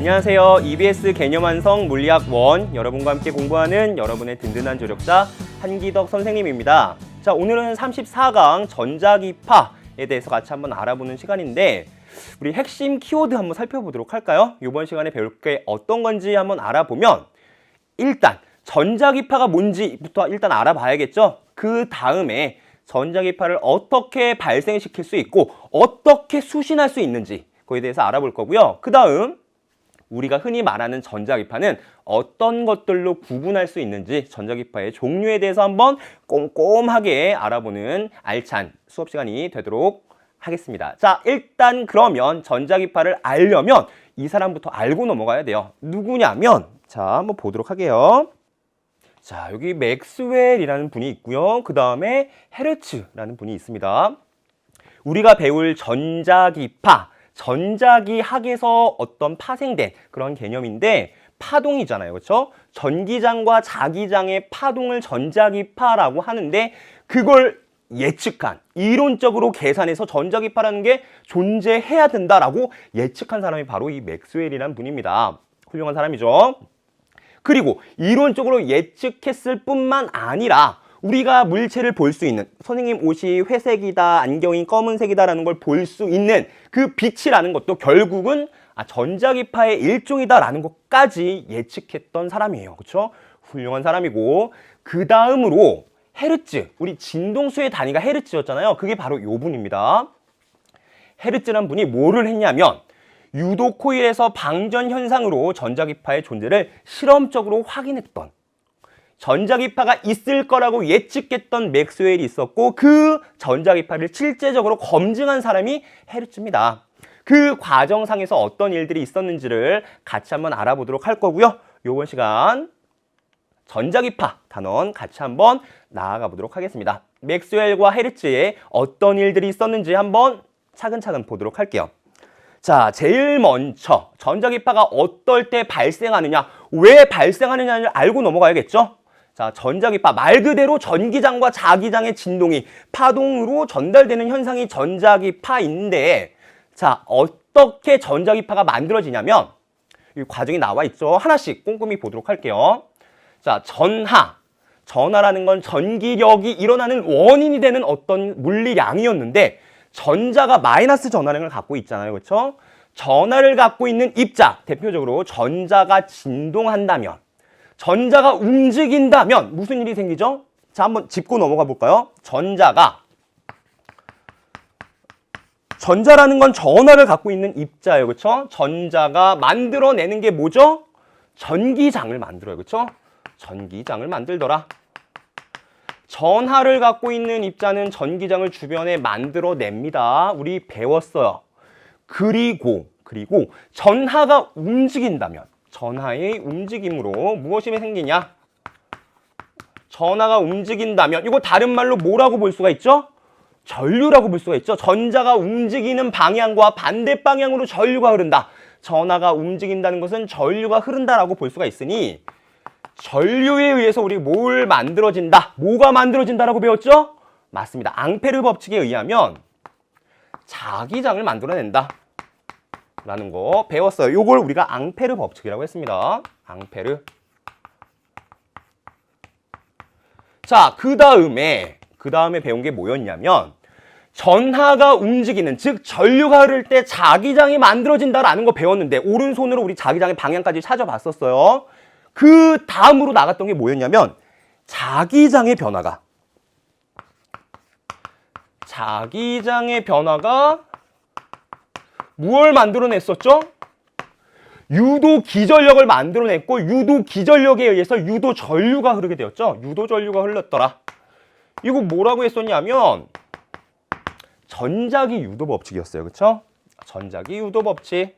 안녕하세요. EBS 개념 완성 물리학 1 여러분과 함께 공부하는 여러분의 든든한 조력자 한기덕 선생님입니다. 자, 오늘은 34강 전자기파에 대해서 같이 한번 알아보는 시간인데 우리 핵심 키워드 한번 살펴보도록 할까요? 이번 시간에 배울 게 어떤 건지 한번 알아보면 일단 전자기파가 뭔지부터 일단 알아봐야겠죠? 그 다음에 전자기파를 어떻게 발생시킬 수 있고 어떻게 수신할 수 있는지 그거에 대해서 알아볼 거고요. 그 다음 우리가 흔히 말하는 전자기파는 어떤 것들로 구분할 수 있는지 전자기파의 종류에 대해서 한번 꼼꼼하게 알아보는 알찬 수업 시간이 되도록 하겠습니다. 자, 일단 그러면 전자기파를 알려면 이 사람부터 알고 넘어가야 돼요. 누구냐면 자, 한번 보도록 할게요. 자, 여기 맥스웰이라는 분이 있고요. 그 다음에 헤르츠라는 분이 있습니다. 우리가 배울 전자기파, 전자기학에서 어떤 파생된 그런 개념인데 파동이잖아요. 그렇죠? 전기장과 자기장의 파동을 전자기파라고 하는데 그걸 예측한, 이론적으로 계산해서 전자기파라는 게 존재해야 된다라고 예측한 사람이 바로 이 맥스웰이라는 분입니다. 훌륭한 사람이죠. 그리고 이론적으로 예측했을 뿐만 아니라 우리가 물체를 볼 수 있는, 선생님 옷이 회색이다, 안경이 검은색이다라는 걸 볼 수 있는 그 빛이라는 것도 결국은 전자기파의 일종이다라는 것까지 예측했던 사람이에요. 그렇죠? 훌륭한 사람이고, 그 다음으로 헤르츠, 우리 진동수의 단위가 헤르츠였잖아요. 그게 바로 요 분입니다. 헤르츠란 분이 뭐를 했냐면 유도 코일에서 방전 현상으로 전자기파의 존재를 실험적으로 확인했던, 전자기파가 있을 거라고 예측했던 맥스웰이 있었고 그 전자기파를 실제적으로 검증한 사람이 헤르츠입니다. 그 과정상에서 어떤 일들이 있었는지를 같이 한번 알아보도록 할 거고요. 이번 시간 전자기파 단원 같이 한번 나아가 보도록 하겠습니다. 맥스웰과 헤르츠의 어떤 일들이 있었는지 한번 차근차근 보도록 할게요. 자, 제일 먼저 전자기파가 어떨 때 발생하느냐, 왜 발생하느냐를 알고 넘어가야겠죠? 자, 전자기파 말 그대로 전기장과 자기장의 진동이 파동으로 전달되는 현상이 전자기파인데, 자, 어떻게 전자기파가 만들어지냐면 이 과정이 나와 있죠. 하나씩 꼼꼼히 보도록 할게요. 자, 전하라는 건 전기력이 일어나는 원인이 되는 어떤 물리량이었는데 전자가 마이너스 전하량을 갖고 있잖아요. 그렇죠? 전하를 갖고 있는 입자, 대표적으로 전자가 진동한다면, 전자가 움직인다면 무슨 일이 생기죠? 자, 한번 짚고 넘어가 볼까요? 전자라는 건 전하를 갖고 있는 입자예요. 그렇죠? 전자가 만들어내는 게 뭐죠? 전기장을 만들어요. 그렇죠? 전기장을 만들더라. 전하를 갖고 있는 입자는 전기장을 주변에 만들어냅니다. 우리 배웠어요. 그리고 전하가 움직인다면, 전하의 움직임으로 무엇이 생기냐? 전하가 움직인다면 이거 다른 말로 뭐라고 볼 수가 있죠? 전류라고 볼 수가 있죠. 전자가 움직이는 방향과 반대 방향으로 전류가 흐른다. 전하가 움직인다는 것은 전류가 흐른다라고 볼 수가 있으니 전류에 의해서 우리 뭘 만들어진다? 뭐가 만들어진다라고 배웠죠? 맞습니다. 앙페르 법칙에 의하면 자기장을 만들어낸다 라는 거 배웠어요. 요걸 우리가 앙페르 법칙이라고 했습니다. 앙페르. 자, 그 다음에 배운 게 뭐였냐면 전하가 움직이는, 즉 전류가 흐를 때 자기장이 만들어진다라는 거 배웠는데 오른손으로 우리 자기장의 방향까지 찾아봤었어요. 그 다음으로 나갔던 게 뭐였냐면 자기장의 변화가 무엇을 만들어냈었죠? 유도 기전력을 만들어냈고 유도 기전력에 의해서 유도 전류가 흐르게 되었죠. 유도 전류가 흘렀더라. 이거 뭐라고 했었냐면 전자기 유도 법칙이었어요. 그렇죠? 전자기 유도 법칙.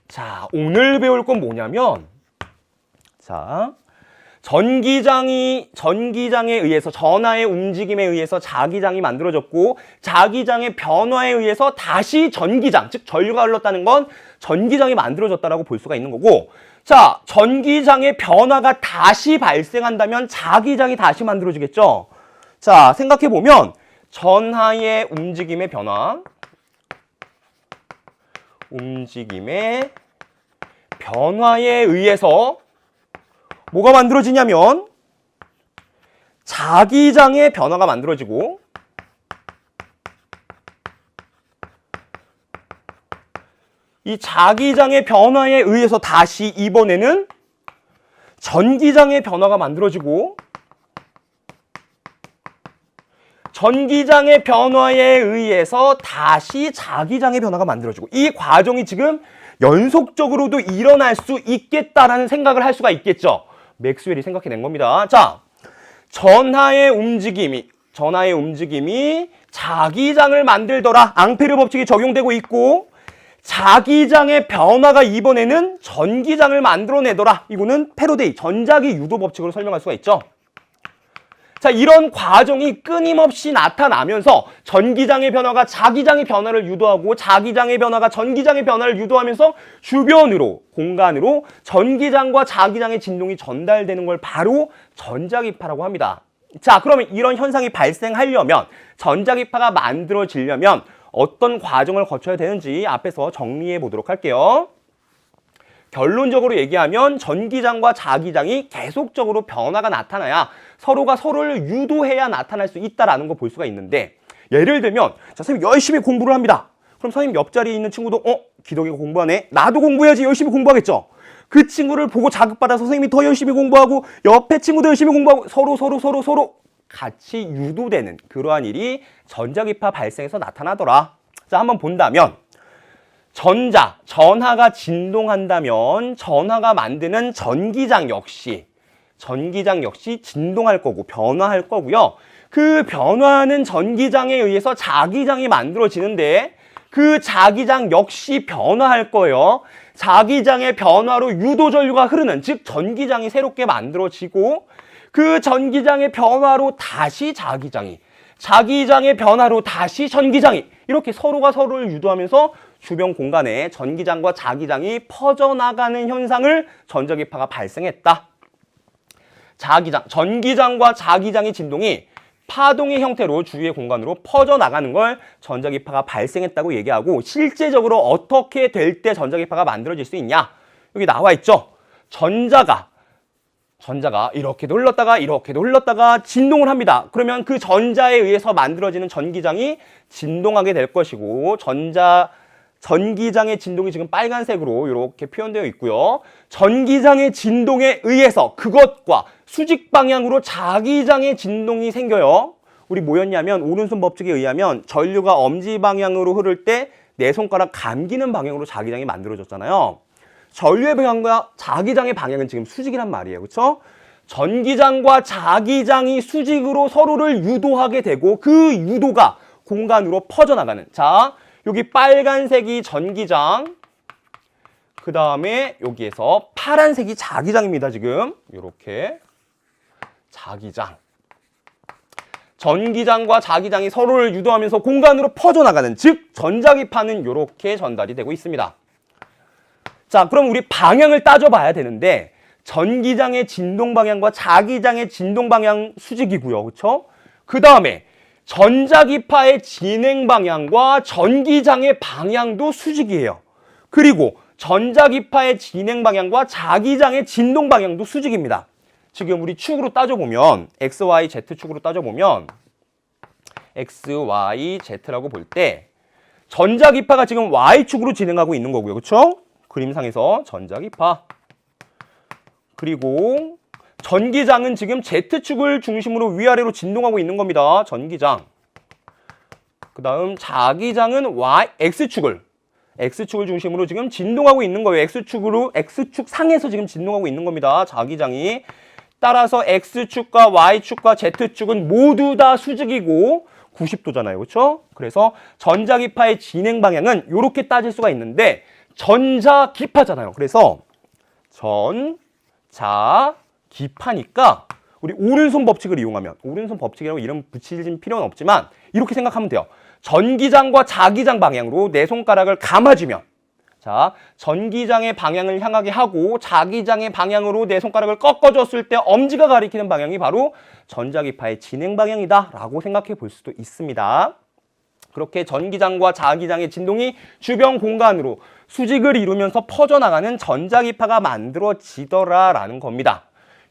자, 오늘 배울 건 뭐냐면 자, 전기장에 의해서, 전하의 움직임에 의해서 자기장이 만들어졌고 자기장의 변화에 의해서 다시 전기장, 즉 전류가 흘렀다는 건 전기장이 만들어졌다라고 볼 수가 있는 거고, 자, 전기장의 변화가 다시 발생한다면 자기장이 다시 만들어지겠죠. 자, 생각해 보면 전하의 움직임의 변화, 움직임의 변화에 의해서 뭐가 만들어지냐면 자기장의 변화가 만들어지고 이 자기장의 변화에 의해서 다시 이번에는 전기장의 변화가 만들어지고 전기장의 변화에 의해서 다시 자기장의 변화가 만들어지고 이 과정이 지금 연속적으로도 일어날 수 있겠다라는 생각을 할 수가 있겠죠. 맥스웰이 생각해낸 겁니다. 자, 전하의 움직임이 자기장을 만들더라. 앙페르 법칙이 적용되고 있고 자기장의 변화가 이번에는 전기장을 만들어내더라. 이거는 패러데이, 전자기 유도 법칙으로 설명할 수가 있죠. 자, 이런 과정이 끊임없이 나타나면서 전기장의 변화가 자기장의 변화를 유도하고 자기장의 변화가 전기장의 변화를 유도하면서 주변으로, 공간으로 전기장과 자기장의 진동이 전달되는 걸 바로 전자기파라고 합니다. 자, 그러면 이런 현상이 발생하려면, 전자기파가 만들어지려면 어떤 과정을 거쳐야 되는지 앞에서 정리해 보도록 할게요. 결론적으로 얘기하면 전기장과 자기장이 계속적으로 변화가 나타나야 서로가 서로를 유도해야 나타날 수 있다는 거 볼 수가 있는데, 예를 들면 자, 선생님 열심히 공부를 합니다. 그럼 선생님 옆자리에 있는 친구도 기덕이가 공부하네. 나도 공부해야지. 열심히 공부하겠죠. 그 친구를 보고 자극받아서 선생님이 더 열심히 공부하고 옆에 친구도 열심히 공부하고 서로 같이 유도되는 그러한 일이 전자기파 발생해서 나타나더라. 자, 한번 본다면 전하가 진동한다면 전하가 만드는 전기장 역시 진동할 거고 변화할 거고요. 그 변화하는 전기장에 의해서 자기장이 만들어지는데 그 자기장 역시 변화할 거예요. 자기장의 변화로 유도전류가 흐르는, 즉 전기장이 새롭게 만들어지고 그 전기장의 변화로 다시 자기장의 변화로 다시 전기장이, 이렇게 서로가 서로를 유도하면서 주변 공간에 전기장과 자기장이 퍼져나가는 현상을 전자기파가 발생했다. 전기장과 자기장의 진동이 파동의 형태로 주위의 공간으로 퍼져나가는 걸 전자기파가 발생했다고 얘기하고, 실제적으로 어떻게 될 때 전자기파가 만들어질 수 있냐? 여기 나와 있죠. 전자가 이렇게도 흘렀다가 진동을 합니다. 그러면 그 전자에 의해서 만들어지는 전기장이 진동하게 될 것이고, 전기장의 진동이 지금 빨간색으로 이렇게 표현되어 있고요. 전기장의 진동에 의해서 그것과 수직 방향으로 자기장의 진동이 생겨요. 우리 뭐였냐면, 오른손 법칙에 의하면 전류가 엄지 방향으로 흐를 때 내 손가락 감기는 방향으로 자기장이 만들어졌잖아요. 전류의 방향과 자기장의 방향은 지금 수직이란 말이에요. 그렇죠? 전기장과 자기장이 수직으로 서로를 유도하게 되고 그 유도가 공간으로 퍼져나가는, 자, 여기 빨간색이 전기장, 그 다음에 여기에서 파란색이 자기장입니다. 지금 이렇게 자기장, 전기장과 자기장이 서로를 유도하면서 공간으로 퍼져나가는, 즉 전자기파는 이렇게 전달이 되고 있습니다. 자, 그럼 우리 방향을 따져봐야 되는데, 전기장의 진동 방향과 자기장의 진동 방향 수직이고요. 그렇죠? 그 다음에 전자기파의 진행 방향과 전기장의 방향도 수직이에요. 그리고 전자기파의 진행 방향과 자기장의 진동 방향도 수직입니다. 지금 우리 축으로 따져보면, X, Y, Z 축으로 따져보면 X, Y, Z라고 볼 때 전자기파가 지금 Y축으로 진행하고 있는 거고요. 그렇죠? 그림상에서 전자기파. 그리고 전기장은 지금 Z축을 중심으로 위아래로 진동하고 있는 겁니다. 전기장. 그 다음 자기장은 X축을 중심으로 지금 진동하고 있는 거예요. X축 상에서 지금 진동하고 있는 겁니다. 자기장이. 따라서 X축과 Y축과 Z축은 모두 다 수직이고 90도잖아요. 그렇죠? 그래서 전자기파의 진행 방향은 이렇게 따질 수가 있는데, 전자기파잖아요. 그래서 전자기파니까 우리 오른손 법칙을 이용하면, 오른손 법칙이라고 이름 붙일 필요는 없지만 이렇게 생각하면 돼요. 전기장과 자기장 방향으로 내 손가락을 감아주면, 자, 전기장의 방향을 향하게 하고 자기장의 방향으로 내 손가락을 꺾어줬을 때 엄지가 가리키는 방향이 바로 전자기파의 진행 방향이다 라고 생각해 볼 수도 있습니다. 그렇게 전기장과 자기장의 진동이 주변 공간으로 수직을 이루면서 퍼져나가는 전자기파가 만들어지더라라는 겁니다.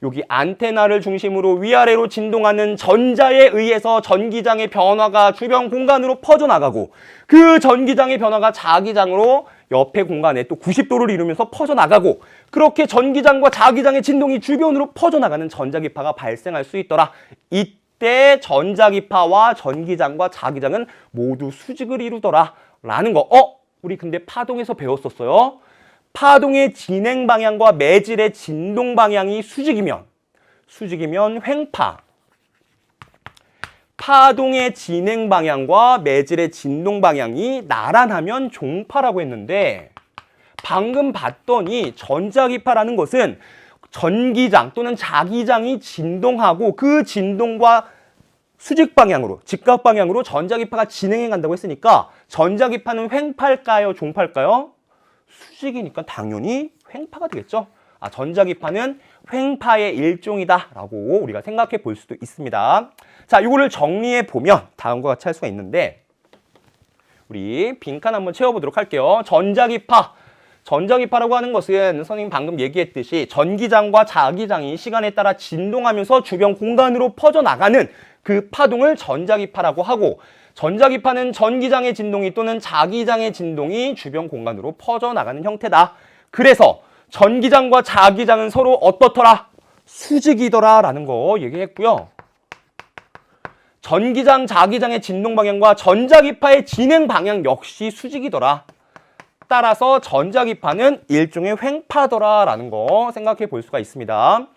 여기 안테나를 중심으로 위아래로 진동하는 전자에 의해서 전기장의 변화가 주변 공간으로 퍼져나가고 그 전기장의 변화가 자기장으로 옆에 공간에 또 90도를 이루면서 퍼져나가고 그렇게 전기장과 자기장의 진동이 주변으로 퍼져나가는 전자기파가 발생할 수 있더라. 이때 전자기파와 전기장과 자기장은 모두 수직을 이루더라 라는 거. 우리 근데 파동에서 배웠었어요. 파동의 진행 방향과 매질의 진동 방향이 수직이면 횡파. 파동의 진행 방향과 매질의 진동 방향이 나란하면 종파라고 했는데 방금 봤더니 전자기파라는 것은 전기장 또는 자기장이 진동하고 그 진동과 수직 방향으로, 직각 방향으로 전자기파가 진행해 간다고 했으니까 전자기파는 횡파일까요? 종파일까요? 수직이니까 당연히 횡파가 되겠죠. 전자기파는 횡파의 일종이다라고 우리가 생각해 볼 수도 있습니다. 자, 이거를 정리해 보면 다음과 같이 할 수가 있는데 우리 빈칸 한번 채워보도록 할게요. 전자기파라고 하는 것은 선생님 방금 얘기했듯이 전기장과 자기장이 시간에 따라 진동하면서 주변 공간으로 퍼져나가는 그 파동을 전자기파라고 하고 전자기파는 전기장의 진동이 또는 자기장의 진동이 주변 공간으로 퍼져나가는 형태다. 그래서 전기장과 자기장은 서로 어떻더라? 수직이더라 라는 거 얘기했고요. 전기장, 자기장의 진동 방향과 전자기파의 진행 방향 역시 수직이더라. 따라서 전자기파는 일종의 횡파더라 라는 거 생각해 볼 수가 있습니다.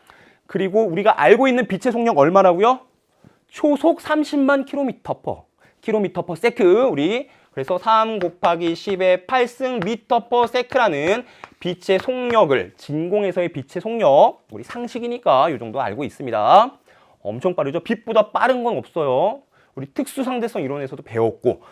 그리고 우리가 알고 있는 빛의 속력 얼마라고요? 초속 30만 km/s 우리 그래서 3 곱하기 10의 8승 m/s라는 빛의 속력을 진공에서의 빛의 속력 우리 상식이니까 이 정도 알고 있습니다. 엄청 빠르죠. 빛보다 빠른 건 없어요. 우리 특수상대성 이론에서도 배웠고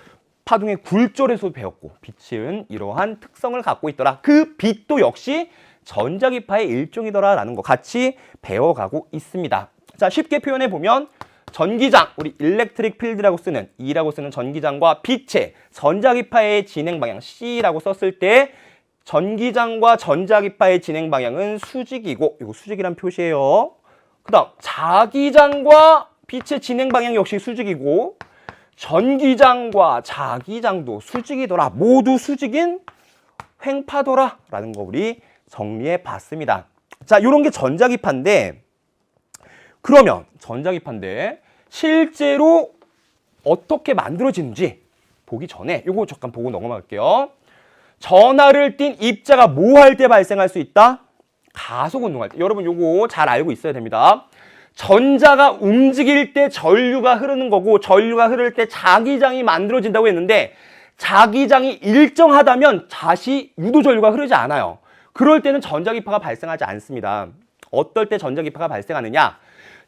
파동의 굴절에서도 배웠고 빛은 이러한 특성을 갖고 있더라. 그 빛도 역시 전자기파의 일종이더라 라는 거 같이 배워가고 있습니다. 자, 쉽게 표현해 보면 전기장, 우리 일렉트릭 필드라고 쓰는 E라고 쓰는 전기장과 빛의 전자기파의 진행 방향 C라고 썼을 때 전기장과 전자기파의 진행 방향은 수직이고 이거 수직이란 표시예요. 그 다음 자기장과 빛의 진행 방향 역시 수직이고 전기장과 자기장도 수직이더라. 모두 수직인 횡파더라 라는 거 우리 정리해 봤습니다. 자, 요런 게 전자기파인데 그러면 전자기파인데 실제로 어떻게 만들어지는지 보기 전에 요거 잠깐 보고 넘어갈게요. 전하를 띤 입자가 뭐 할 때 발생할 수 있다? 가속 운동할 때. 여러분 요거 잘 알고 있어야 됩니다. 전자가 움직일 때 전류가 흐르는 거고 전류가 흐를 때 자기장이 만들어진다고 했는데 자기장이 일정하다면 다시 유도전류가 흐르지 않아요. 그럴 때는 전자기파가 발생하지 않습니다. 어떨 때 전자기파가 발생하느냐?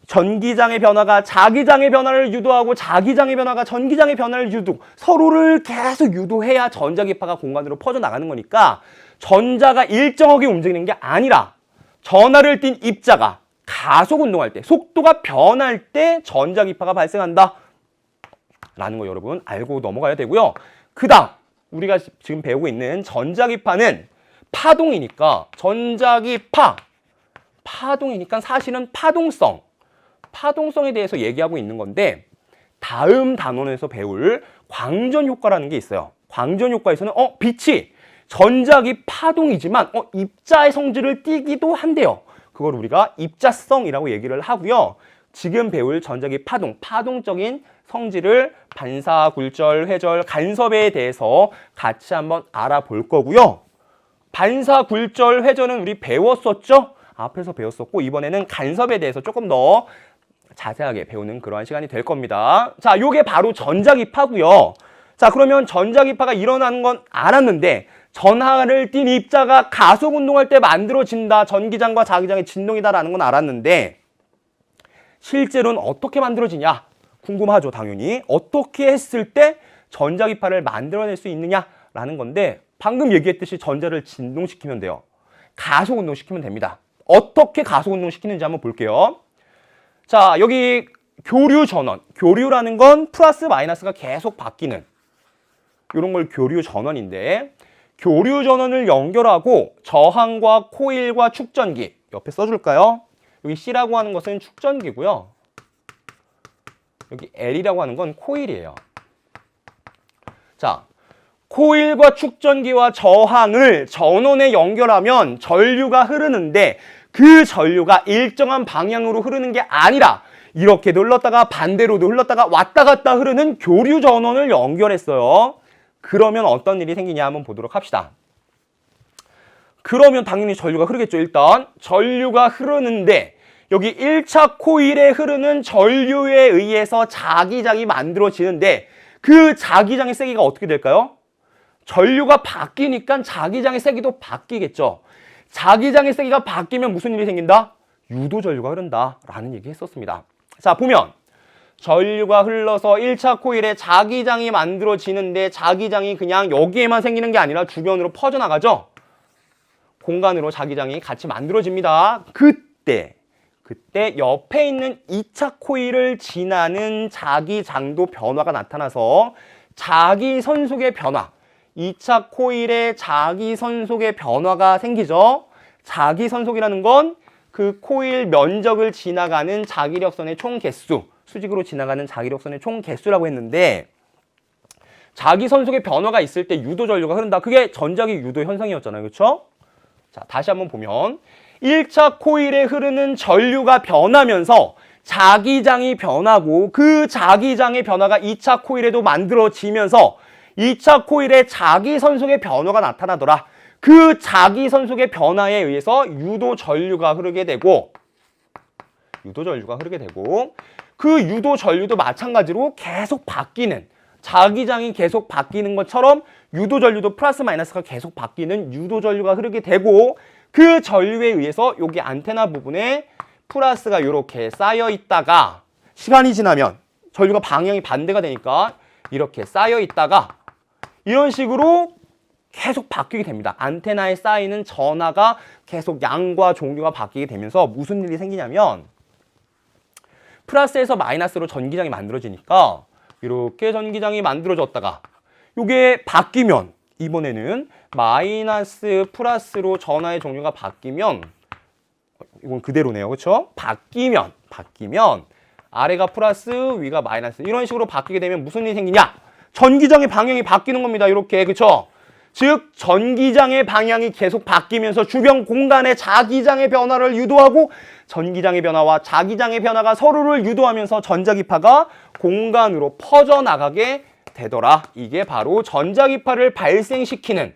전기장의 변화가 자기장의 변화를 유도하고 자기장의 변화가 전기장의 변화를 서로를 계속 유도해야 전자기파가 공간으로 퍼져나가는 거니까 전자가 일정하게 움직이는 게 아니라 전하를 띤 입자가 가속 운동할 때, 속도가 변할 때 전자기파가 발생한다 라는 거 여러분 알고 넘어가야 되고요. 그 다음 우리가 지금 배우고 있는 전자기파는 파동이니까 파동이니까 사실은 파동성에 대해서 얘기하고 있는 건데 다음 단원에서 배울 광전 효과라는 게 있어요. 광전 효과에서는 빛이 전자기 파동이지만 입자의 성질을 띠기도 한대요. 그걸 우리가 입자성이라고 얘기를 하고요. 지금 배울 전자기 파동적인 성질을 반사, 굴절, 회절, 간섭에 대해서 같이 한번 알아볼 거고요. 반사, 굴절, 회절은 우리 배웠었죠? 앞에서 배웠었고 이번에는 간섭에 대해서 조금 더 자세하게 배우는 그러한 시간이 될 겁니다. 자, 요게 바로 전자기파고요. 자, 그러면 전자기파가 일어나는 건 알았는데 전하를 띤 입자가 가속 운동할 때 만들어진다. 전기장과 자기장의 진동이다라는 건 알았는데 실제로는 어떻게 만들어지냐? 궁금하죠, 당연히. 어떻게 했을 때 전자기파를 만들어낼 수 있느냐라는 건데 방금 얘기했듯이 전자를 진동시키면 돼요. 가속 운동시키면 됩니다. 어떻게 가속 운동시키는지 한번 볼게요. 자, 여기 교류 전원. 교류라는 건 플러스 마이너스가 계속 바뀌는 이런 걸 교류 전원인데 교류 전원을 연결하고 저항과 코일과 축전기 옆에 써줄까요? 여기 C라고 하는 것은 축전기고요. 여기 L이라고 하는 건 코일이에요. 자, 코일과 축전기와 저항을 전원에 연결하면 전류가 흐르는데 그 전류가 일정한 방향으로 흐르는 게 아니라 이렇게도 흘렀다가 반대로도 흘렀다가 왔다 갔다 흐르는 교류 전원을 연결했어요. 그러면 어떤 일이 생기냐 한번 보도록 합시다. 그러면 당연히 전류가 흐르겠죠. 일단 전류가 흐르는데 여기 1차 코일에 흐르는 전류에 의해서 자기장이 만들어지는데 그 자기장의 세기가 어떻게 될까요? 전류가 바뀌니까 자기장의 세기도 바뀌겠죠. 자기장의 세기가 바뀌면 무슨 일이 생긴다? 유도 전류가 흐른다라는 얘기 했었습니다. 자, 보면 전류가 흘러서 1차 코일에 자기장이 만들어지는데 자기장이 그냥 여기에만 생기는 게 아니라 주변으로 퍼져나가죠. 공간으로 자기장이 같이 만들어집니다. 그때 옆에 있는 2차 코일을 지나는 자기장도 변화가 나타나서 자기선속의 변화, 2차 코일에 자기선속의 변화가 생기죠. 자기선속이라는 건 그 코일 면적을 지나가는 자기력선의 총 개수, 수직으로 지나가는 자기력선의 총 개수라고 했는데 자기선속의 변화가 있을 때 유도 전류가 흐른다. 그게 전자기 유도 현상이었잖아요. 그렇죠? 자, 다시 한번 보면 1차 코일에 흐르는 전류가 변하면서 자기장이 변하고 그 자기장의 변화가 2차 코일에도 만들어지면서 2차 코일에 자기선속의 변화가 나타나더라. 그 자기선속의 변화에 의해서 유도 전류가 흐르게 되고 그 유도 전류도 마찬가지로 계속 바뀌는 자기장이 계속 바뀌는 것처럼 유도 전류도 플러스 마이너스가 계속 바뀌는 유도 전류가 흐르게 되고 그 전류에 의해서 여기 안테나 부분에 플러스가 이렇게 쌓여 있다가 시간이 지나면 전류가 방향이 반대가 되니까 이렇게 쌓여 있다가 이런 식으로 계속 바뀌게 됩니다. 안테나에 쌓이는 전하가 계속 양과 종류가 바뀌게 되면서 무슨 일이 생기냐면 플러스에서 마이너스로 전기장이 만들어지니까 이렇게 전기장이 만들어졌다가 이게 바뀌면 이번에는 마이너스 플러스로 전하의 종류가 바뀌면 이건 그대로네요. 그렇죠? 바뀌면 아래가 플러스 위가 마이너스 이런 식으로 바뀌게 되면 무슨 일이 생기냐? 전기장의 방향이 바뀌는 겁니다. 이렇게. 그렇죠? 즉 전기장의 방향이 계속 바뀌면서 주변 공간의 자기장의 변화를 유도하고 전기장의 변화와 자기장의 변화가 서로를 유도하면서 전자기파가 공간으로 퍼져나가게 되더라. 이게 바로 전자기파를 발생시키는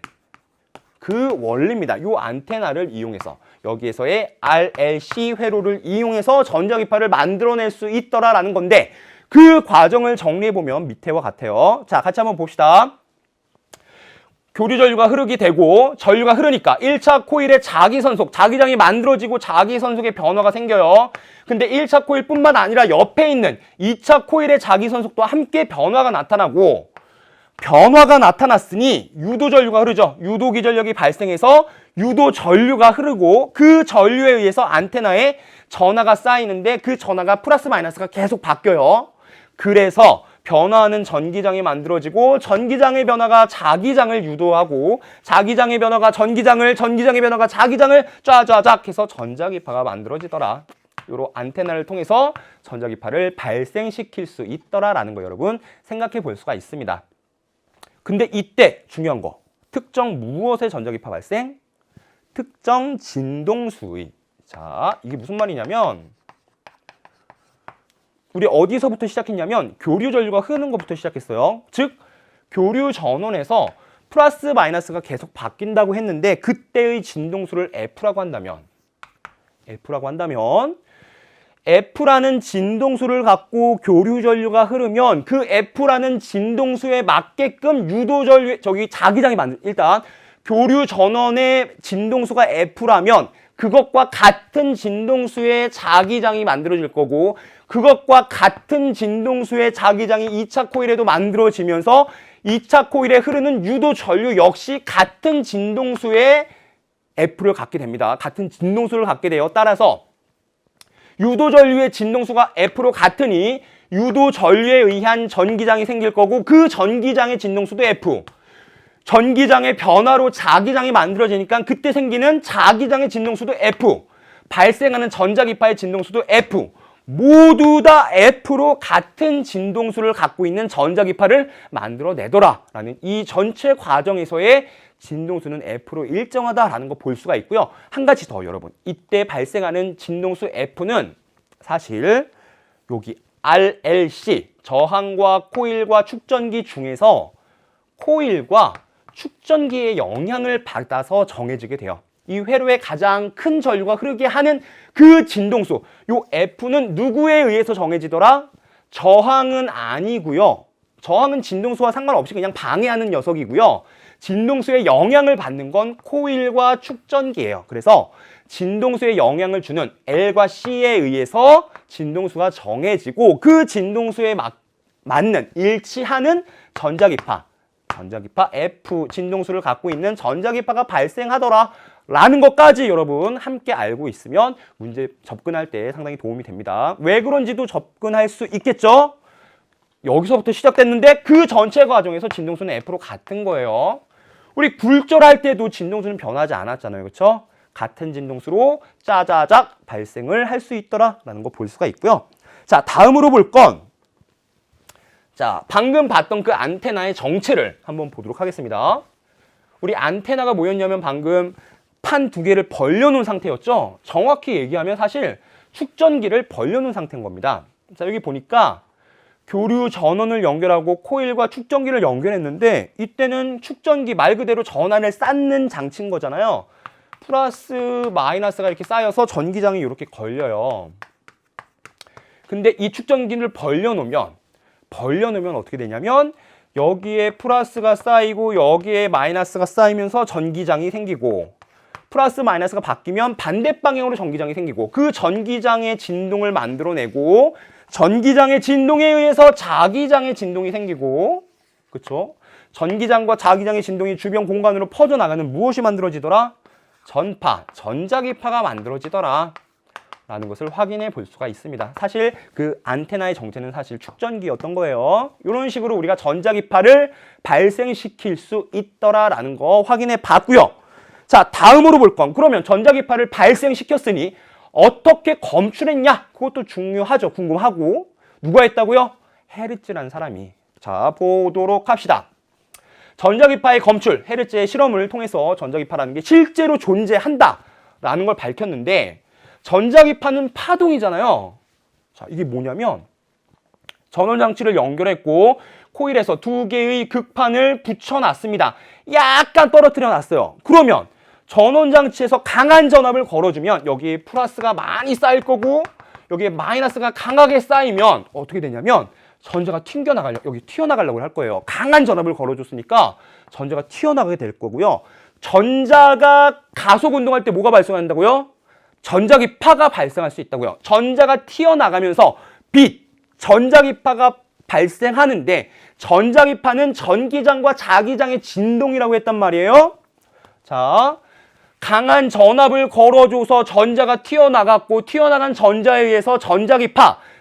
그 원리입니다. 이 안테나를 이용해서 여기에서의 RLC 회로를 이용해서 전자기파를 만들어낼 수 있더라라는 건데 그 과정을 정리해보면 밑에와 같아요. 자, 같이 한번 봅시다. 교류 전류가 흐르게 되고 전류가 흐르니까 1차 코일의 자기선속, 자기장이 만들어지고 자기선속의 변화가 생겨요. 근데 1차 코일뿐만 아니라 옆에 있는 2차 코일의 자기선속도 함께 변화가 나타나고 변화가 나타났으니 유도 전류가 흐르죠. 유도 기전력이 발생해서 유도 전류가 흐르고 그 전류에 의해서 안테나에 전하가 쌓이는데 그 전하가 플러스 마이너스가 계속 바뀌어요. 그래서 변화하는 전기장이 만들어지고 전기장의 변화가 자기장을 유도하고 자기장의 변화가 전기장을, 전기장의 변화가 자기장을 쫙쫙쫙 해서 전자기파가 만들어지더라. 요런 안테나를 통해서 전자기파를 발생시킬 수 있더라라는 거 여러분 생각해 볼 수가 있습니다. 근데 이때 중요한 거 특정 무엇의 전자기파 발생? 특정 진동수의. 자, 이게 무슨 말이냐면 우리 어디서부터 시작했냐면 교류 전류가 흐르는 것부터 시작했어요. 즉 교류 전원에서 플러스 마이너스가 계속 바뀐다고 했는데 그때의 진동수를 F라고 한다면 F라는 진동수를 갖고 교류 전류가 흐르면 그 F라는 진동수에 맞게끔 유도 전류 저기 자기장이 일단 교류 전원의 진동수가 F라면 그것과 같은 진동수의 자기장이 만들어질 거고 그것과 같은 진동수의 자기장이 2차 코일에도 만들어지면서 2차 코일에 흐르는 유도 전류 역시 같은 진동수의 F를 갖게 됩니다. 같은 진동수를 갖게 돼요. 따라서 유도 전류의 진동수가 F로 같으니 유도 전류에 의한 전기장이 생길 거고 그 전기장의 진동수도 F. 전기장의 변화로 자기장이 만들어지니까 그때 생기는 자기장의 진동수도 F. 발생하는 전자기파의 진동수도 F. 모두 다 F로 같은 진동수를 갖고 있는 전자기파를 만들어내더라 라는 이 전체 과정에서의 진동수는 F로 일정하다라는 거 볼 수가 있고요. 한 가지 더 여러분. 이때 발생하는 진동수 F는 사실 여기 RLC, 저항과 코일과 축전기 중에서 코일과 축전기의 영향을 받아서 정해지게 돼요. 이 회로에 가장 큰 전류가 흐르게 하는 그 진동수, 요 F는 누구에 의해서 정해지더라? 저항은 아니고요. 저항은 진동수와 상관없이 그냥 방해하는 녀석이고요. 진동수의 영향을 받는 건 코일과 축전기예요. 그래서 진동수에 영향을 주는 L과 C에 의해서 진동수가 정해지고 그 진동수에 맞는 일치하는 전자기파 F 진동수를 갖고 있는 전자기파가 발생하더라 라는 것까지 여러분 함께 알고 있으면 문제 접근할 때 상당히 도움이 됩니다. 왜 그런지도 접근할 수 있겠죠? 여기서부터 시작됐는데 그 전체 과정에서 진동수는 F로 같은 거예요. 우리 굴절할 때도 진동수는 변하지 않았잖아요. 그렇죠? 같은 진동수로 짜자작 발생을 할 수 있더라라는 거 볼 수가 있고요. 자, 다음으로 볼 건 자, 방금 봤던 그 안테나의 정체를 한번 보도록 하겠습니다. 우리 안테나가 뭐였냐면 방금 판 두 개를 벌려놓은 상태였죠. 정확히 얘기하면 사실 축전기를 벌려놓은 상태인 겁니다. 자, 여기 보니까 교류 전원을 연결하고 코일과 축전기를 연결했는데 이때는 축전기 말 그대로 전환을 쌓는 장치인 거잖아요. 플러스 마이너스가 이렇게 쌓여서 전기장이 이렇게 걸려요. 근데 이 축전기를 벌려놓으면 어떻게 되냐면 여기에 플러스가 쌓이고 여기에 마이너스가 쌓이면서 전기장이 생기고 플러스 마이너스가 바뀌면 반대 방향으로 전기장이 생기고 그 전기장의 진동을 만들어내고 전기장의 진동에 의해서 자기장의 진동이 생기고 그렇죠? 전기장과 자기장의 진동이 주변 공간으로 퍼져나가는 무엇이 만들어지더라? 전파, 전자기파가 만들어지더라 라는 것을 확인해 볼 수가 있습니다. 사실 그 안테나의 정체는 사실 축전기였던 거예요. 이런 식으로 우리가 전자기파를 발생시킬 수 있더라라는 거 확인해 봤고요. 자, 다음으로 볼 건 그러면 전자기파를 발생시켰으니 어떻게 검출했냐? 그것도 중요하죠. 궁금하고. 누가 했다고요? 헤르츠라는 사람이. 자, 보도록 합시다. 전자기파의 검출, 헤르츠의 실험을 통해서 전자기파라는 게 실제로 존재한다라는 걸 밝혔는데 전자기파는 파동이잖아요. 자, 이게 뭐냐면 전원장치를 연결했고 코일에서 두 개의 극판을 붙여놨습니다. 약간 떨어뜨려 놨어요. 그러면 전원장치에서 강한 전압을 걸어주면 여기에 플러스가 많이 쌓일 거고 여기에 마이너스가 강하게 쌓이면 어떻게 되냐면 전자가 여기 튀어나가려고 할 거예요. 강한 전압을 걸어줬으니까 전자가 튀어나가게 될 거고요. 전자가 가속 운동할 때 뭐가 발생한다고요? 전자기파가 발생할 수 있다고요. 전자가 튀어나가면서 전자기파가 발생하는데 전자기파는 전기장과 자기장의 진동이라고 했단 말이에요. 자, 강한 전압을 걸어줘서 전자가 튀어나갔고 튀어나간 전자에 의해서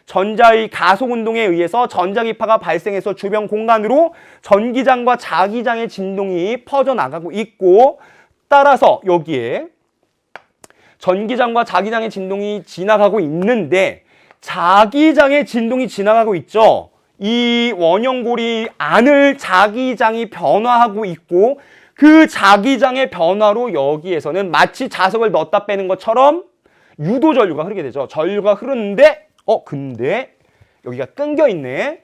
전자의 가속운동에 의해서 전자기파가 발생해서 주변 공간으로 전기장과 자기장의 진동이 퍼져나가고 있고 따라서 여기에 전기장과 자기장의 진동이 지나가고 있는데 자기장의 진동이 지나가고 있죠. 이 원형고리 안을 자기장이 변화하고 있고 그 자기장의 변화로 여기에서는 마치 자석을 넣었다 빼는 것처럼 유도 전류가 흐르게 되죠. 전류가 흐르는데 근데 여기가 끊겨 있네.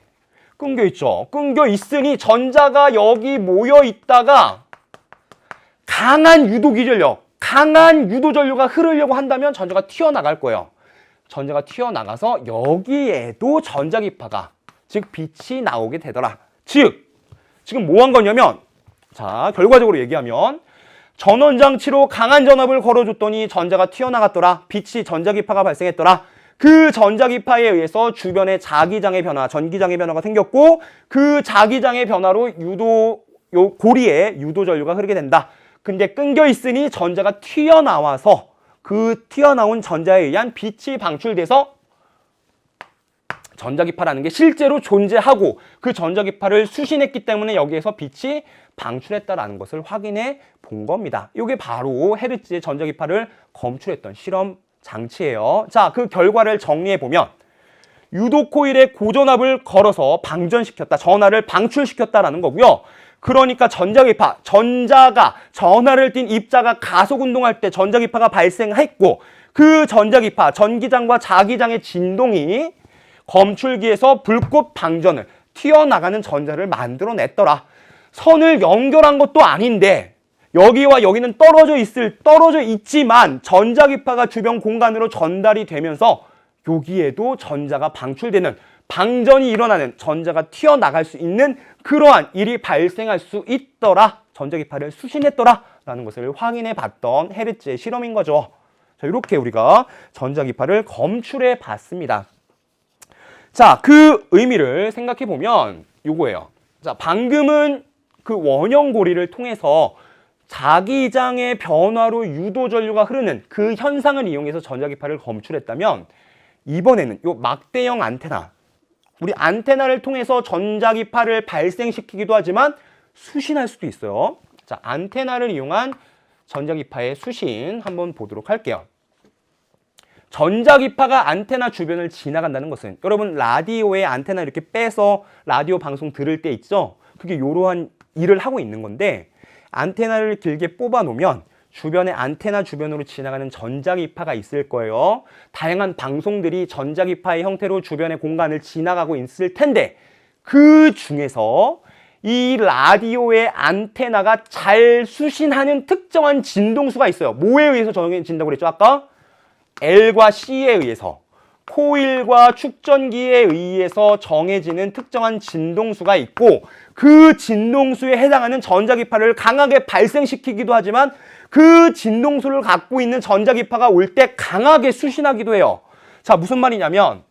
끊겨 있죠. 끊겨 있으니 전자가 여기 모여 있다가 강한 유도 기전력, 강한 유도 전류가 흐르려고 한다면 전자가 튀어나갈 거예요. 전자가 튀어나가서 여기에도 전자기파가 즉 빛이 나오게 되더라. 즉 지금 뭐 한 거냐면 자, 결과적으로 얘기하면 전원장치로 강한 전압을 걸어줬더니 전자가 튀어나갔더라. 빛이 전자기파가 발생했더라. 그 전자기파에 의해서 주변에 자기장의 변화, 전기장의 변화가 생겼고 그 자기장의 변화로 고리에 유도 전류가 흐르게 된다. 근데 끊겨 있으니 전자가 튀어나와서 그 튀어나온 전자에 의한 빛이 방출돼서 전자기파라는 게 실제로 존재하고 그 전자기파를 수신했기 때문에 여기에서 빛이 방출했다라는 것을 확인해 본 겁니다. 이게 바로 헤르츠의 전자기파를 검출했던 실험 장치예요. 자, 그 결과를 정리해 보면 유도 코일에 고전압을 걸어서 방전시켰다, 전하를 방출시켰다라는 거고요. 그러니까 전자기파, 전자가 전하를 띤 입자가 가속 운동할 때 전자기파가 발생했고 그 전자기파, 전기장과 자기장의 진동이 검출기에서 불꽃 방전을 튀어나가는 전자를 만들어냈더라. 선을 연결한 것도 아닌데 여기와 여기는 떨어져 있지만 전자기파가 주변 공간으로 전달이 되면서 여기에도 전자가 방출되는, 방전이 일어나는, 전자가 튀어나갈 수 있는 그러한 일이 발생할 수 있더라. 전자기파를 수신했더라 라는 것을 확인해 봤던 헤르츠의 실험인 거죠. 자, 이렇게 우리가 전자기파를 검출해 봤습니다. 자, 그 의미를 생각해 보면 요거예요. 자, 방금은 그 원형고리를 통해서 자기장의 변화로 유도 전류가 흐르는 그 현상을 이용해서 전자기파를 검출했다면 이번에는 요 막대형 안테나, 우리 안테나를 통해서 전자기파를 발생시키기도 하지만 수신할 수도 있어요. 자, 안테나를 이용한 전자기파의 수신 한번 보도록 할게요. 전자기파가 안테나 주변을 지나간다는 것은 여러분 라디오에 안테나 이렇게 빼서 라디오 방송 들을 때 있죠? 그게 이러한 일을 하고 있는 건데 안테나를 길게 뽑아 놓으면 주변에 안테나 주변으로 지나가는 전자기파가 있을 거예요. 다양한 방송들이 전자기파의 형태로 주변의 공간을 지나가고 있을 텐데 그 중에서 이 라디오의 안테나가 잘 수신하는 특정한 진동수가 있어요. 뭐에 의해서 정해진다고 그랬죠? 아까 L과 C에 의해서, 코일과 축전기에 의해서 정해지는 특정한 진동수가 있고 그 진동수에 해당하는 전자기파를 강하게 발생시키기도 하지만 그 진동수를 갖고 있는 전자기파가 올 때 강하게 수신하기도 해요. 자, 무슨 말이냐면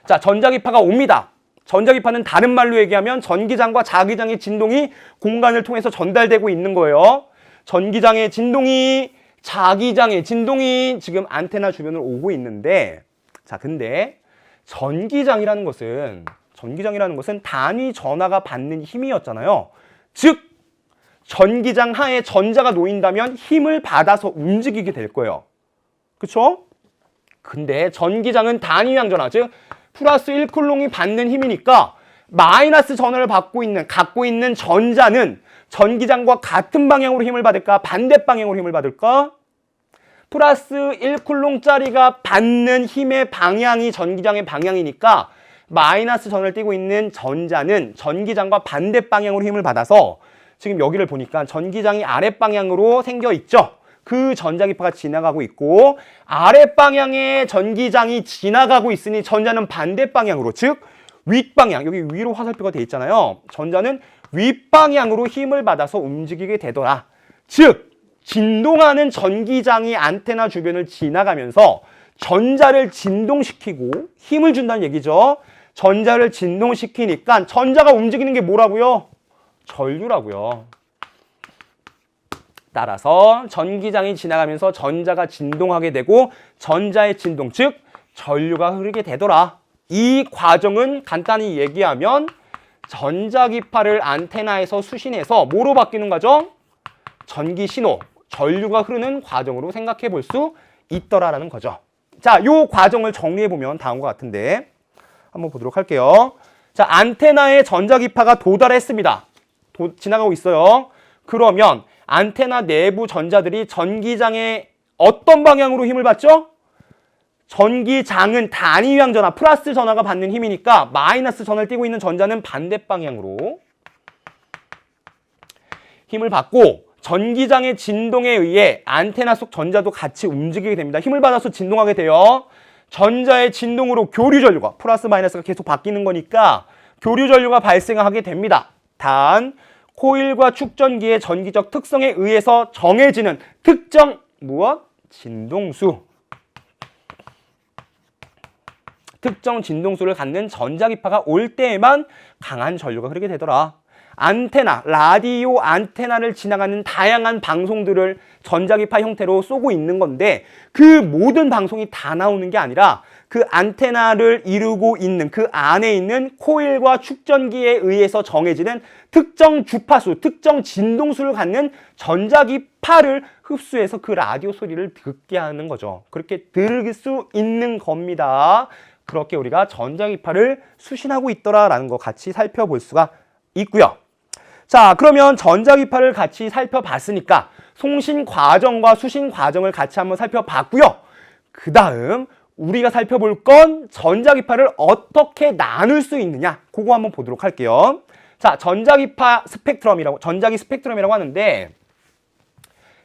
자, 전자기파가 옵니다. 전자기파는 다른 말로 얘기하면 전기장과 자기장의 진동이 공간을 통해서 전달되고 있는 거예요. 전기장의 진동이, 자기장의 진동이 지금 안테나 주변으로 오고 있는데 자, 근데 전기장이라는 것은 단위 전하가 받는 힘이었잖아요. 즉 전기장 하에 전자가 놓인다면 힘을 받아서 움직이게 될 거예요. 그렇죠? 근데 전기장은 단위양 전하, 즉 플러스 1쿨롱이 받는 힘이니까 마이너스 전하를 갖고 있는 전자는 전기장과 같은 방향으로 힘을 받을까? 반대 방향으로 힘을 받을까? 플러스 1쿨롱짜리가 받는 힘의 방향이 전기장의 방향이니까 마이너스 전을 띠고 있는 전자는 전기장과 반대 방향으로 힘을 받아서 지금 여기를 보니까 전기장이 아랫방향으로 생겨 있죠. 그 전자기파가 지나가고 있고 아랫방향에 전기장이 지나가고 있으니 전자는 반대 방향으로, 즉 윗방향, 여기 위로 화살표가 돼 있잖아요. 전자는 윗방향으로 힘을 받아서 움직이게 되더라. 즉 진동하는 전기장이 안테나 주변을 지나가면서 전자를 진동시키고 힘을 준다는 얘기죠. 전자를 진동시키니까 전자가 움직이는 게 뭐라고요? 전류라고요. 따라서 전기장이 지나가면서 전자가 진동하게 되고 전자의 진동, 즉 전류가 흐르게 되더라. 이 과정은 간단히 얘기하면 전자기파를 안테나에서 수신해서 뭐로 바뀌는 과정? 전기 신호, 전류가 흐르는 과정으로 생각해 볼 수 있더라라는 거죠. 자, 요 과정을 정리해 보면 다음과 같은데 한번 보도록 할게요. 자, 안테나에 전자기파가 도달했습니다. 지나가고 있어요. 그러면 안테나 내부 전자들이 전기장에 어떤 방향으로 힘을 받죠? 전기장은 단위양 전하, 플러스 전하가 받는 힘이니까 마이너스 전을 띠고 있는 전자는 반대 방향으로 힘을 받고 전기장의 진동에 의해 안테나 속 전자도 같이 움직이게 됩니다. 힘을 받아서 진동하게 돼요. 전자의 진동으로 교류 전류가, 플러스 마이너스가 계속 바뀌는 거니까 교류 전류가 발생하게 됩니다. 단 코일과 축전기의 전기적 특성에 의해서 정해지는 특정 무엇? 진동수. 특정 진동수를 갖는 전자기파가 올 때에만 강한 전류가 흐르게 되더라. 안테나, 라디오 안테나를 지나가는 다양한 방송들을 전자기파 형태로 쏘고 있는 건데 그 모든 방송이 다 나오는 게 아니라 그 안테나를 이루고 있는 그 안에 있는 코일과 축전기에 의해서 정해지는 특정 주파수, 특정 진동수를 갖는 전자기파를 흡수해서 그 라디오 소리를 듣게 하는 거죠. 그렇게 들을 수 있는 겁니다. 그렇게 우리가 전자기파를 수신하고 있더라라는 거 같이 살펴볼 수가 있고요. 자, 그러면 전자기파를 같이 살펴봤으니까 송신 과정과 수신 과정을 같이 한번 살펴봤고요. 그 다음 우리가 살펴볼 건 전자기파를 어떻게 나눌 수 있느냐, 그거 한번 보도록 할게요. 자, 전자기파 스펙트럼이라고, 전자기 스펙트럼이라고 하는데,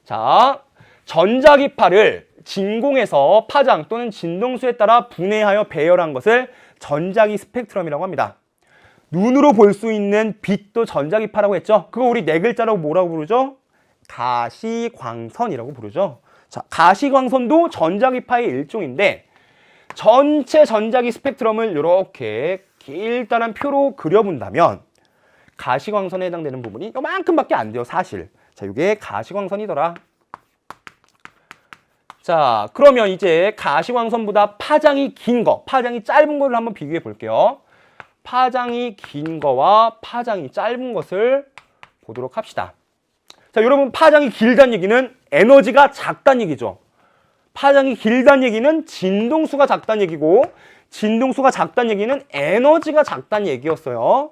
자, 전자기파를 진공에서 파장 또는 진동수에 따라 분해하여 배열한 것을 전자기 스펙트럼이라고 합니다. 눈으로 볼 수 있는 빛도 전자기파라고 했죠. 그거 우리 네 글자라고 뭐라고 부르죠? 가시광선이라고 부르죠. 자, 가시광선도 전자기파의 일종인데, 전체 전자기 스펙트럼을 이렇게 길다란 표로 그려본다면 가시광선에 해당되는 부분이 요만큼밖에 안 돼요, 사실. 자, 이게 가시광선이더라. 자, 그러면 이제 가시광선보다 파장이 긴 거, 파장이 짧은 거를 한번 비교해 볼게요. 파장이 긴 거와 파장이 짧은 것을 보도록 합시다. 자, 여러분, 파장이 길다는 얘기는 에너지가 작다는 얘기죠. 파장이 길다는 얘기는 진동수가 작다는 얘기고, 진동수가 작다는 얘기는 에너지가 작다는 얘기였어요.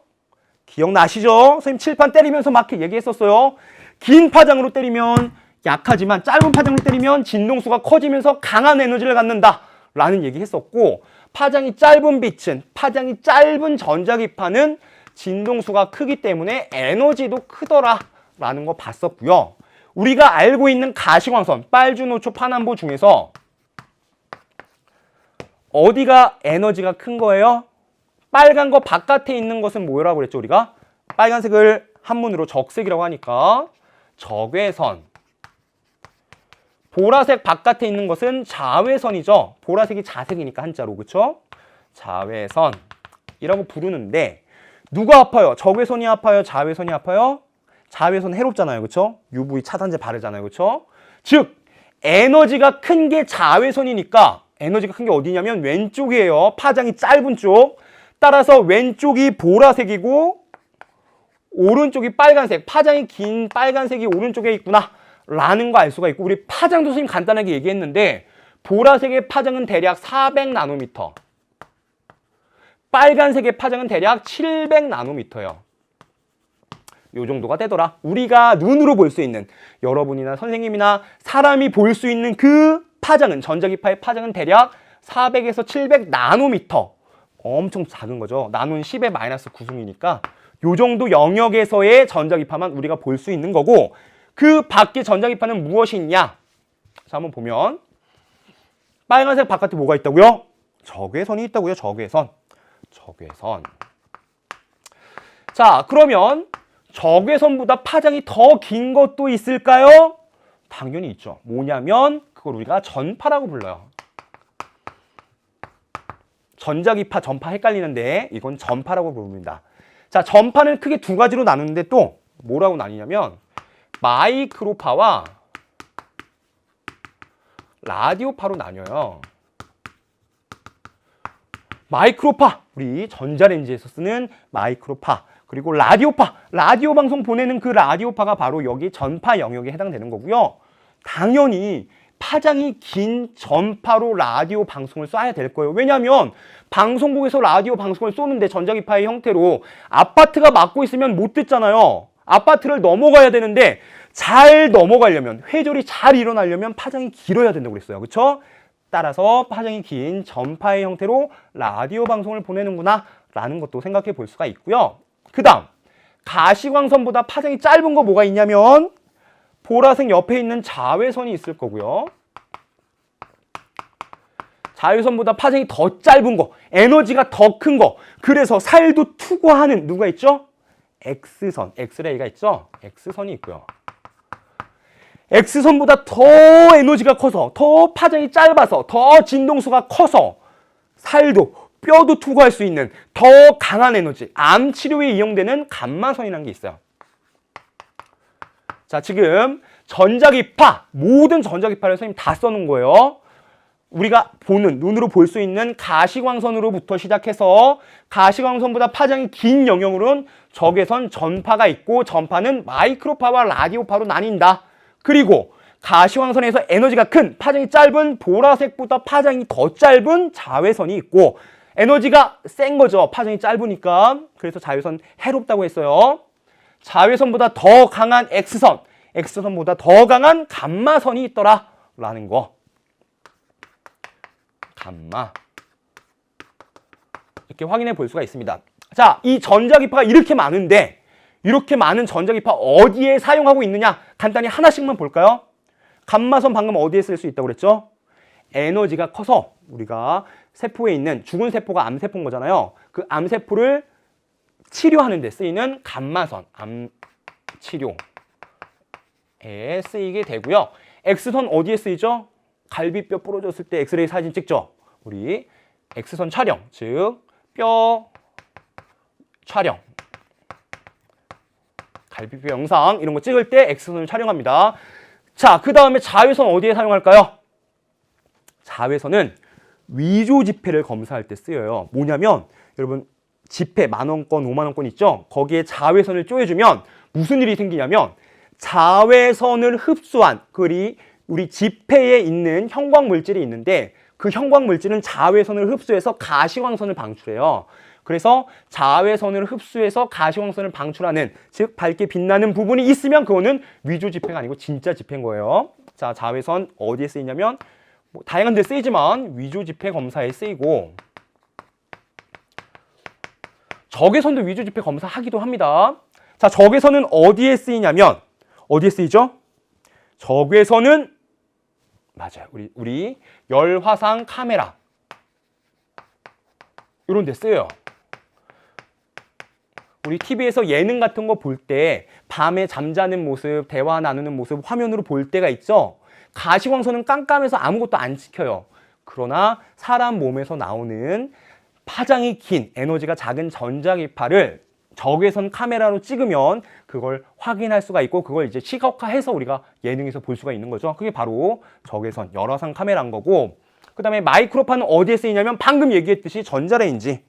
기억나시죠? 선생님 칠판 때리면서 막 얘기했었어요. 긴 파장으로 때리면 약하지만 짧은 파장으로 때리면 진동수가 커지면서 강한 에너지를 갖는다 라는 얘기 했었고, 파장이 짧은 빛은, 파장이 짧은 전자기파는 진동수가 크기 때문에 에너지도 크더라 라는 거 봤었고요. 우리가 알고 있는 가시광선, 빨주노초, 파남보 중에서 어디가 에너지가 큰 거예요? 빨간 거 바깥에 있는 것은 뭐라고 그랬죠, 우리가? 빨간색을 한문으로 적색이라고 하니까 적외선. 보라색 바깥에 있는 것은 자외선이죠. 보라색이 자색이니까 한자로, 그쵸? 자외선이라고 부르는데, 누가 아파요? 적외선이 아파요? 자외선이 아파요? 자외선 해롭잖아요, 그쵸? UV 차단제 바르잖아요, 그쵸? 즉, 에너지가 큰 게 자외선이니까, 에너지가 큰 게 어디냐면 왼쪽이에요. 파장이 짧은 쪽. 따라서 왼쪽이 보라색이고 오른쪽이 빨간색, 파장이 긴 빨간색이 오른쪽에 있구나 라는 거 알 수가 있고, 우리 파장도 선생님 간단하게 얘기했는데, 보라색의 파장은 대략 400나노미터, 빨간색의 파장은 대략 700나노미터예요. 요 정도가 되더라. 우리가 눈으로 볼 수 있는, 여러분이나 선생님이나 사람이 볼 수 있는 그 파장은, 전자기파의 파장은 대략 400에서 700나노미터. 엄청 작은 거죠. 나누는 10의 마이너스 9승이니까 요 정도 영역에서의 전자기파만 우리가 볼 수 있는 거고, 그 밖의 전자기파는 무엇이 있냐? 자, 한번 보면 빨간색 바깥에 뭐가 있다고요? 적외선이 있다고요. 적외선. 적외선. 자, 그러면 적외선보다 파장이 더 긴 것도 있을까요? 당연히 있죠. 뭐냐면 그걸 우리가 전파라고 불러요. 전자기파, 전파 헷갈리는데 이건 전파라고 부릅니다. 자, 전파는 크게 두 가지로 나누는데 또 뭐라고 나뉘냐면 마이크로파와 라디오파로 나뉘어요. 마이크로파, 우리 전자레인지에서 쓰는 마이크로파, 그리고 라디오파, 라디오 방송 보내는 그 라디오파가 바로 여기 전파 영역에 해당되는 거고요. 당연히 파장이 긴 전파로 라디오 방송을 쏴야 될 거예요. 왜냐하면 방송국에서 라디오 방송을 쏘는데 전자기파의 형태로 아파트가 막고 있으면 못 듣잖아요. 아파트를 넘어가야 되는데 잘 넘어가려면, 회절이 잘 일어나려면 파장이 길어야 된다고 그랬어요. 그렇죠? 따라서 파장이 긴 전파의 형태로 라디오 방송을 보내는구나 라는 것도 생각해 볼 수가 있고요. 그 다음, 가시광선보다 파장이 짧은 거 뭐가 있냐면 보라색 옆에 있는 자외선이 있을 거고요. 자외선보다 파장이 더 짧은 거, 에너지가 더 큰 거, 그래서 살도 투과하는 누가 있죠? X선, 엑스레이가 있죠? X선이 있고요. X선보다 더 에너지가 커서, 더 파장이 짧아서, 더 진동수가 커서 살도, 뼈도 투과할 수 있는 더 강한 에너지, 암 치료에 이용되는 감마선이라는 게 있어요. 자, 지금 전자기파, 모든 전자기파를 선생님 다 써놓은 거예요. 우리가 보는, 눈으로 볼 수 있는 가시광선으로부터 시작해서 가시광선보다 파장이 긴 영역으로는 적외선 전파가 있고, 전파는 마이크로파와 라디오파로 나뉜다. 그리고 가시광선에서 에너지가 큰, 파장이 짧은 보라색보다 파장이 더 짧은 자외선이 있고, 에너지가 센 거죠. 파장이 짧으니까. 그래서 자외선 해롭다고 했어요. 자외선보다 더 강한 X선, X선보다 더 강한 감마선이 있더라 라는 거. 감마. 이렇게 확인해 볼 수가 있습니다. 자, 이 전자기파가 이렇게 많은데, 이렇게 많은 전자기파 어디에 사용하고 있느냐? 간단히 하나씩만 볼까요? 감마선 방금 어디에 쓸 수 있다고 그랬죠? 에너지가 커서 우리가 세포에 있는 죽은 세포가 암세포인 거잖아요. 그 암세포를 치료하는 데 쓰이는 감마선, 암치료에 쓰이게 되고요. X선 어디에 쓰이죠? 갈비뼈 부러졌을 때 엑스레이 사진 찍죠. 우리 X선 촬영, 즉 뼈 촬영, 갈비뼈 영상 이런 거 찍을 때 X선을 촬영합니다. 자, 그 다음에 자외선 어디에 사용할까요? 자외선은 위조 지폐를 검사할 때 쓰여요. 뭐냐면 여러분 지폐 10,000원권, 50,000원권 있죠? 거기에 자외선을 쪼여주면 무슨 일이 생기냐면 자외선을 흡수한 우리 지폐에 있는 형광 물질이 있는데 그 형광 물질은 자외선을 흡수해서 가시광선을 방출해요. 그래서 자외선을 흡수해서 가시광선을 방출하는, 즉 밝게 빛나는 부분이 있으면 그거는 위조 지폐가 아니고 진짜 지폐인 거예요. 자, 자외선 어디에 쓰이냐면 다양한 데 쓰이지만 위조 지폐 검사에 쓰이고, 적외선도 위조 지폐 검사하기도 합니다. 자, 적외선은 어디에 쓰이냐면 어디에 쓰이죠? 적외선은 맞아요. 우리 열화상 카메라 이런 데 쓰여요. 우리 TV에서 예능 같은 거 볼 때 밤에 잠자는 모습, 대화 나누는 모습 화면으로 볼 때가 있죠. 가시광선은 깜깜해서 아무것도 안 찍혀요. 그러나 사람 몸에서 나오는 파장이 긴, 에너지가 작은 전자기파를 적외선 카메라로 찍으면 그걸 확인할 수가 있고, 그걸 이제 시각화해서 우리가 예능에서 볼 수가 있는 거죠. 그게 바로 적외선, 열화상 카메라인 거고, 그 다음에 마이크로파는 어디에 쓰이냐면 방금 얘기했듯이 전자레인지.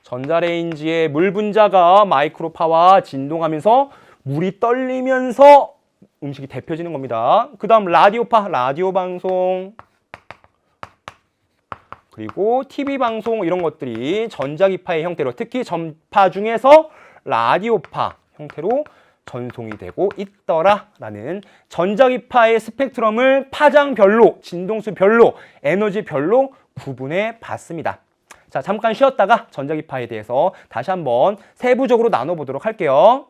전자레인지의 물 분자가 마이크로파와 진동하면서 물이 떨리면서 음식이 데펴지는 겁니다. 그 다음 라디오파, 라디오 방송, 그리고 TV 방송 이런 것들이 전자기파의 형태로, 특히 전파 중에서 라디오파 형태로 전송이 되고 있더라라는 전자기파의 스펙트럼을 파장별로, 진동수별로, 에너지별로 구분해 봤습니다. 자, 잠깐 쉬었다가 전자기파에 대해서 다시 한번 세부적으로 나눠보도록 할게요.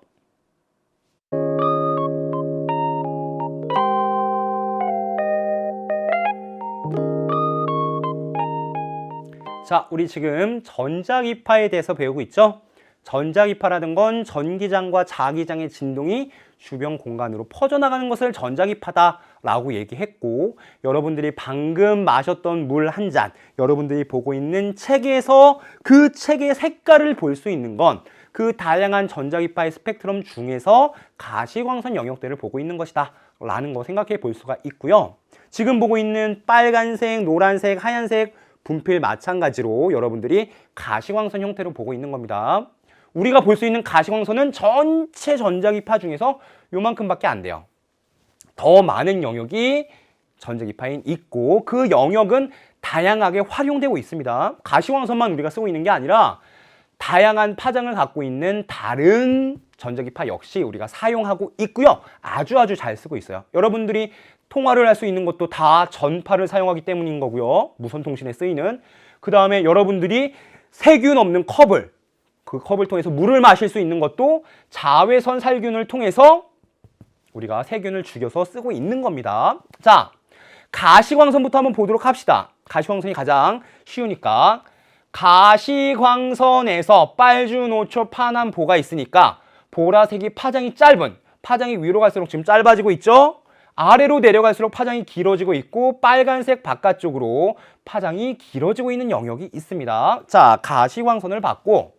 자, 우리 지금 전자기파에 대해서 배우고 있죠? 전자기파라는 건 전기장과 자기장의 진동이 주변 공간으로 퍼져나가는 것을 전자기파다라고 얘기했고, 여러분들이 방금 마셨던 물 한 잔, 여러분들이 보고 있는 책에서 그 책의 색깔을 볼 수 있는 건 그 다양한 전자기파의 스펙트럼 중에서 가시광선 영역들을 보고 있는 것이다 라는 거 생각해 볼 수가 있고요. 지금 보고 있는 빨간색, 노란색, 하얀색 분필 마찬가지로 여러분들이 가시광선 형태로 보고 있는 겁니다. 우리가 볼 수 있는 가시광선은 전체 전자기파 중에서 요만큼밖에 안 돼요. 더 많은 영역이 전자기파에 있고, 그 영역은 다양하게 활용되고 있습니다. 가시광선만 우리가 쓰고 있는 게 아니라 다양한 파장을 갖고 있는 다른 전자기파 역시 우리가 사용하고 있고요. 아주 잘 쓰고 있어요. 여러분들이 통화를 할 수 있는 것도 다 전파를 사용하기 때문인 거고요. 무선통신에 쓰이는. 그 다음에 여러분들이 세균 없는 컵을, 그 컵을 통해서 물을 마실 수 있는 것도 자외선 살균을 통해서 우리가 세균을 죽여서 쓰고 있는 겁니다. 자, 가시광선부터 한번 보도록 합시다. 가시광선이 가장 쉬우니까. 가시광선에서 빨주노초 파남보가 있으니까 보라색이 파장이 짧은, 파장이 위로 갈수록 지금 짧아지고 있죠? 아래로 내려갈수록 파장이 길어지고 있고, 빨간색 바깥쪽으로 파장이 길어지고 있는 영역이 있습니다. 자, 가시광선을 봤고,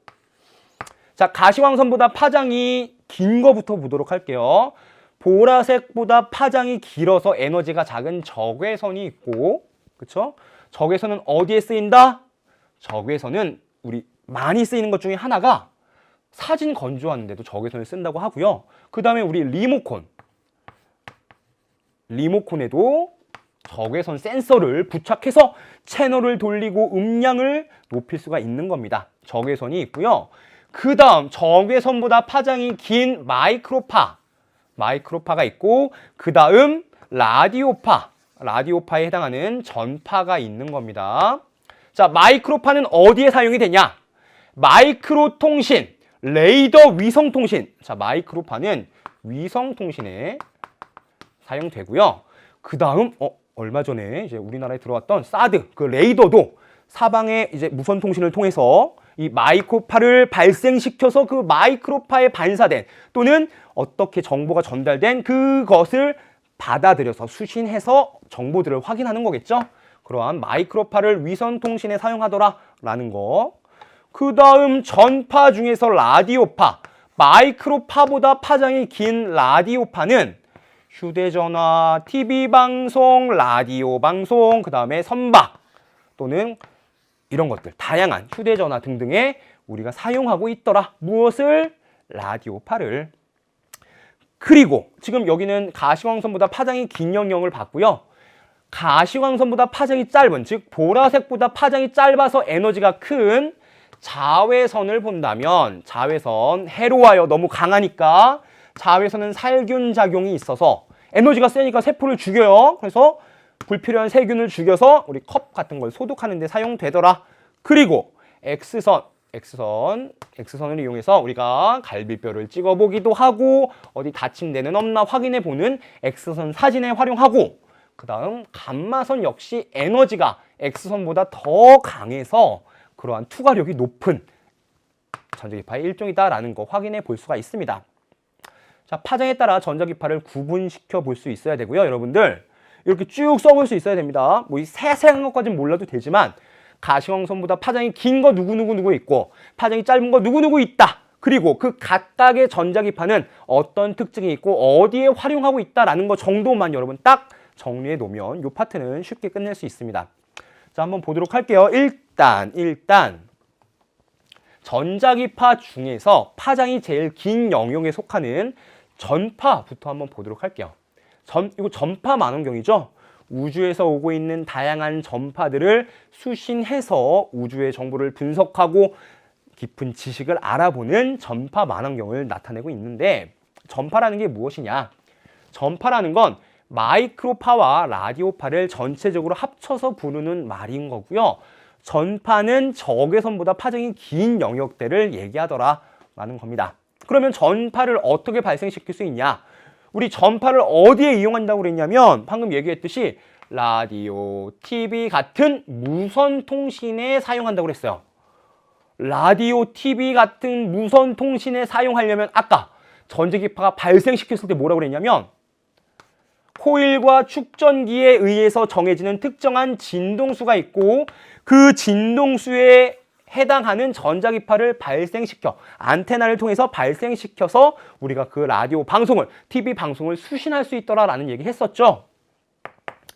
자, 가시광선보다 파장이 긴 거부터 보도록 할게요. 보라색보다 파장이 길어서 에너지가 작은 적외선이 있고, 그쵸? 적외선은 어디에 쓰인다? 적외선은 우리 많이 쓰이는 것 중에 하나가 사진 건조하는데도 적외선을 쓴다고 하고요. 그 다음에 우리 리모콘에도 적외선 센서를 부착해서 채널을 돌리고 음량을 높일 수가 있는 겁니다. 적외선이 있고요. 그 다음 적외선보다 파장이 긴 마이크로파가 있고, 그 다음 라디오파에 해당하는 전파가 있는 겁니다. 자, 마이크로파는 어디에 사용이 되냐? 마이크로통신, 레이더 위성통신. 자, 마이크로파는 위성통신에 사용되고요. 그 다음 얼마 전에 이제 우리나라에 들어왔던 사드 그 레이더도 사방의 이제 무선 통신을 통해서 이 마이크로파를 발생시켜서 그 마이크로파에 반사된 또는 어떻게 정보가 전달된 그것을 받아들여서 수신해서 정보들을 확인하는 거겠죠. 그러한 마이크로파를 위성 통신에 사용하더라라는 거. 그 다음 전파 중에서 라디오파, 마이크로파보다 파장이 긴 라디오파는 휴대전화, TV방송, 라디오 방송, 그 다음에 선박 또는 이런 것들, 다양한 휴대전화 등등에 우리가 사용하고 있더라. 무엇을? 라디오파를. 그리고 지금 여기는 가시광선보다 파장이 긴 영역을 봤고요. 가시광선보다 파장이 짧은, 즉 보라색보다 파장이 짧아서 에너지가 큰 자외선을 본다면, 자외선, 해로와요 너무 강하니까 자외선은 살균 작용이 있어서 에너지가 세니까 세포를 죽여요. 그래서 불필요한 세균을 죽여서 우리 컵 같은 걸 소독하는 데 사용되더라. 그리고 X선을 이용해서 우리가 갈비뼈를 찍어보기도 하고 어디 다친 데는 없나 확인해 보는 X선 사진에 활용하고, 그 다음 감마선 역시 에너지가 X선보다 더 강해서 그러한 투과력이 높은 전자기파의 일종이다라는 거 확인해 볼 수가 있습니다. 자, 파장에 따라 전자기파를 구분시켜 볼 수 있어야 되고요. 여러분들 이렇게 쭉 써볼 수 있어야 됩니다. 뭐 이 세세한 것까지는 몰라도 되지만 가시광선보다 파장이 긴 거 누구 있고 파장이 짧은 거 누구 있다. 그리고 그 각각의 전자기파는 어떤 특징이 있고 어디에 활용하고 있다라는 거 정도만 여러분 딱 정리해 놓으면 이 파트는 쉽게 끝낼 수 있습니다. 자, 한번 보도록 할게요. 일단 전자기파 중에서 파장이 제일 긴 영역에 속하는 전파부터 한번 보도록 할게요. 이거 전파 만원경이죠. 우주에서 오고 있는 다양한 전파들을 수신해서 우주의 정보를 분석하고 깊은 지식을 알아보는 전파 만원경을 나타내고 있는데, 전파라는 게 무엇이냐? 전파라는 건 마이크로파와 라디오파를 전체적으로 합쳐서 부르는 말인 거고요. 전파는 적외선보다 파장이 긴 영역대를 얘기하더라 라는 겁니다. 그러면 전파를 어떻게 발생시킬 수 있냐? 우리 전파를 어디에 이용한다고 그랬냐면 방금 얘기했듯이 라디오, TV 같은 무선 통신에 사용한다고 그랬어요. 라디오, TV 같은 무선 통신에 사용하려면 아까 전자기파가 발생시켰을 때 뭐라고 그랬냐면 코일과 축전기에 의해서 정해지는 특정한 진동수가 있고 그 진동수에 해당하는 전자기파를 발생시켜 안테나를 통해서 발생시켜서 우리가 그 라디오 방송을, TV 방송을 수신할 수 있더라라는 얘기 했었죠.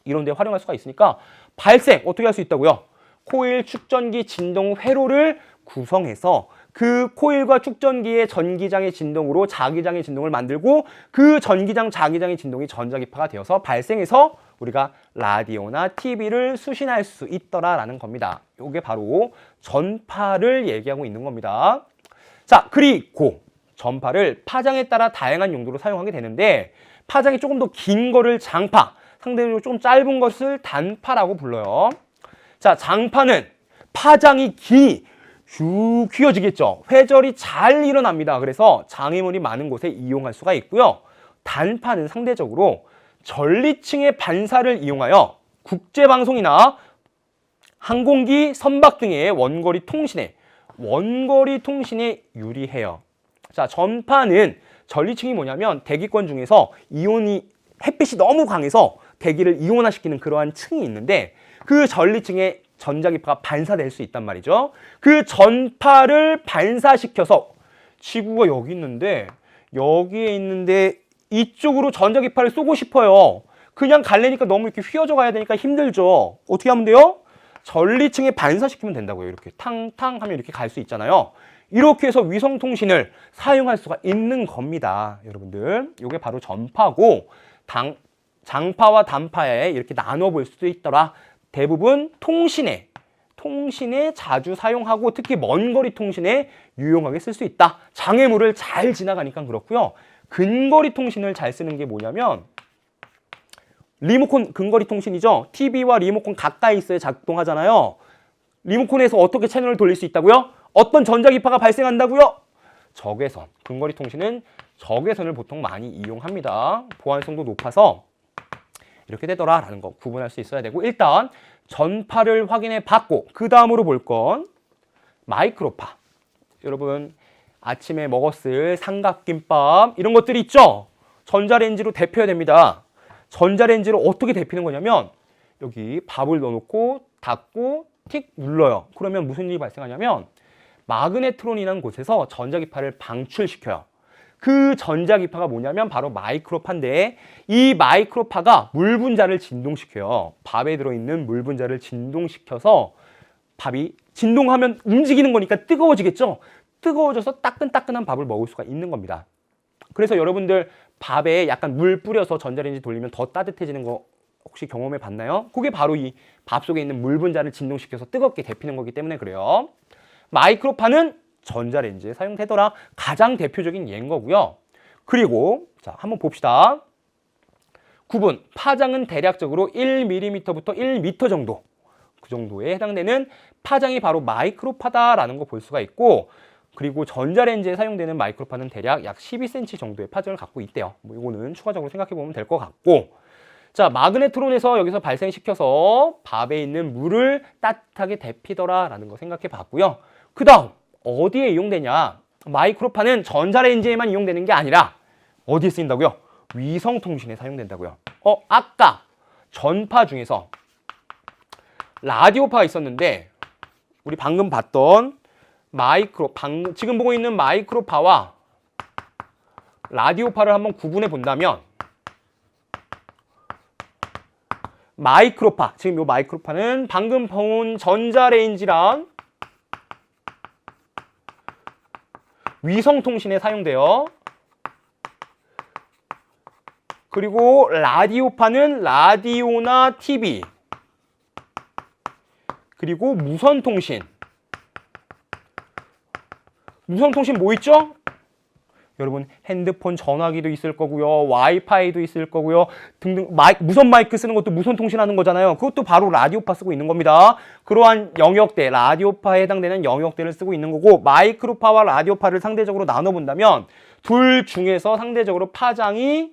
이런 데 활용할 수가 있으니까 발생 어떻게 할 수 있다고요? 코일, 축전기, 진동 회로를 구성해서 그 코일과 축전기의 전기장의 진동으로 자기장의 진동을 만들고 그 전기장, 자기장의 진동이 전자기파가 되어서 발생해서 우리가 라디오나 TV를 수신할 수 있더라라는 겁니다. 이게 바로 전파를 얘기하고 있는 겁니다. 자, 그리고 전파를 파장에 따라 다양한 용도로 사용하게 되는데 파장이 조금 더 긴 거를 장파, 상대적으로 좀 짧은 것을 단파라고 불러요. 자, 장파는 파장이 쭉 휘어지겠죠. 회절이 잘 일어납니다. 그래서 장애물이 많은 곳에 이용할 수가 있고요. 단파는 상대적으로 전리층의 반사를 이용하여 국제방송이나 항공기, 선박 등의 원거리 통신에 유리해요. 자, 전파는 전리층이 뭐냐면 대기권 중에서 햇빛이 너무 강해서 대기를 이온화시키는 그러한 층이 있는데 그 전리층에 전자기파가 반사될 수 있단 말이죠. 그 전파를 반사시켜서 지구가 여기 있는데 여기에 있는데 이쪽으로 전자기파를 쏘고 싶어요. 그냥 갈래니까 너무 이렇게 휘어져 가야 되니까 힘들죠. 어떻게 하면 돼요? 전리층에 반사시키면 된다고요. 이렇게 탕탕 하면 이렇게 갈 수 있잖아요. 이렇게 해서 위성통신을 사용할 수가 있는 겁니다. 여러분들, 이게 바로 전파고 장파와 단파에 이렇게 나눠볼 수도 있더라. 대부분 통신에 자주 사용하고 특히 먼 거리 통신에 유용하게 쓸 수 있다. 장애물을 잘 지나가니까 그렇고요. 근거리 통신을 잘 쓰는 게 뭐냐면 리모컨 근거리 통신이죠. TV와 리모컨 가까이 있어야 작동하잖아요. 리모컨에서 어떻게 채널을 돌릴 수 있다고요? 어떤 전자기파가 발생한다고요? 적외선. 근거리 통신은 적외선을 보통 많이 이용합니다. 보안성도 높아서 이렇게 되더라라는 거 구분할 수 있어야 되고, 일단 전파를 확인해 봤고 그 다음으로 볼 건 마이크로파. 여러분 아침에 먹었을 삼각김밥 이런 것들이 있죠? 전자레인지로 데펴야 됩니다. 전자레인지로 어떻게 데피는 거냐면 여기 밥을 넣어놓고 닫고 틱 눌러요. 그러면 무슨 일이 발생하냐면 마그네트론이라는 곳에서 전자기파를 방출시켜요. 그 전자기파가 뭐냐면 바로 마이크로파인데, 이 마이크로파가 물 분자를 진동시켜요. 밥에 들어있는 물 분자를 진동시켜서 밥이 진동하면 움직이는 거니까 뜨거워지겠죠? 뜨거워져서 따끈따끈한 밥을 먹을 수가 있는 겁니다. 그래서 여러분들 밥에 약간 물 뿌려서 전자레인지 돌리면 더 따뜻해지는 거 혹시 경험해 봤나요? 그게 바로 이 밥 속에 있는 물 분자를 진동시켜서 뜨겁게 데피는 거기 때문에 그래요. 마이크로파는 전자레인지에 사용되더라. 가장 대표적인 예인 거고요. 그리고 자, 한번 봅시다. 구분, 파장은 대략적으로 1mm부터 1m 정도, 그 정도에 해당되는 파장이 바로 마이크로파다라는 거 볼 수가 있고, 그리고 전자레인지에 사용되는 마이크로파는 대략 약 12cm 정도의 파장을 갖고 있대요. 뭐 이거는 추가적으로 생각해 보면 될 것 같고, 자, 마그네트론에서 여기서 발생시켜서 밥에 있는 물을 따뜻하게 데피더라라는 거 생각해 봤고요. 그 다음 어디에 이용되냐? 마이크로파는 전자레인지에만 이용되는 게 아니라 어디에 쓰인다고요? 위성통신에 사용된다고요. 아까 전파 중에서 라디오파가 있었는데 우리 방금 봤던 지금 보고 있는 마이크로파와 라디오파를 한번 구분해 본다면, 마이크로파, 지금 이 마이크로파는 방금 본 전자레인지랑 위성통신에 사용돼요. 그리고 라디오파는 라디오나 TV, 그리고 무선통신 뭐 있죠? 여러분 핸드폰 전화기도 있을 거고요, 와이파이도 있을 거고요, 등등. 무선 마이크 쓰는 것도 무선 통신하는 거잖아요. 그것도 바로 라디오파 쓰고 있는 겁니다. 그러한 영역대, 라디오파에 해당되는 영역대를 쓰고 있는 거고, 마이크로파와 라디오파를 상대적으로 나눠본다면 둘 중에서 상대적으로 파장이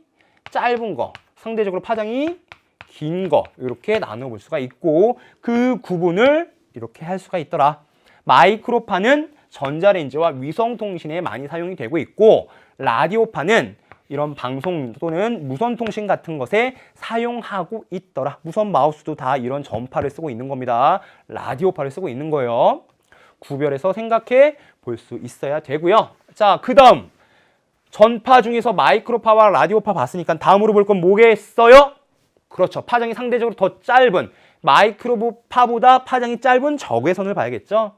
짧은 거, 상대적으로 파장이 긴 거, 이렇게 나눠볼 수가 있고, 그 구분을 이렇게 할 수가 있더라. 마이크로파는 전자레인지와 위성통신에 많이 사용이 되고 있고, 라디오파는 이런 방송 또는 무선통신 같은 것에 사용하고 있더라. 무선 마우스도 다 이런 전파를 쓰고 있는 겁니다. 라디오파를 쓰고 있는 거예요. 구별해서 생각해 볼 수 있어야 되고요. 자, 그 다음 전파 중에서 마이크로파와 라디오파 봤으니까 다음으로 볼 건 뭐겠어요? 그렇죠. 파장이 상대적으로 더 짧은, 마이크로파보다 파장이 짧은 적외선을 봐야겠죠.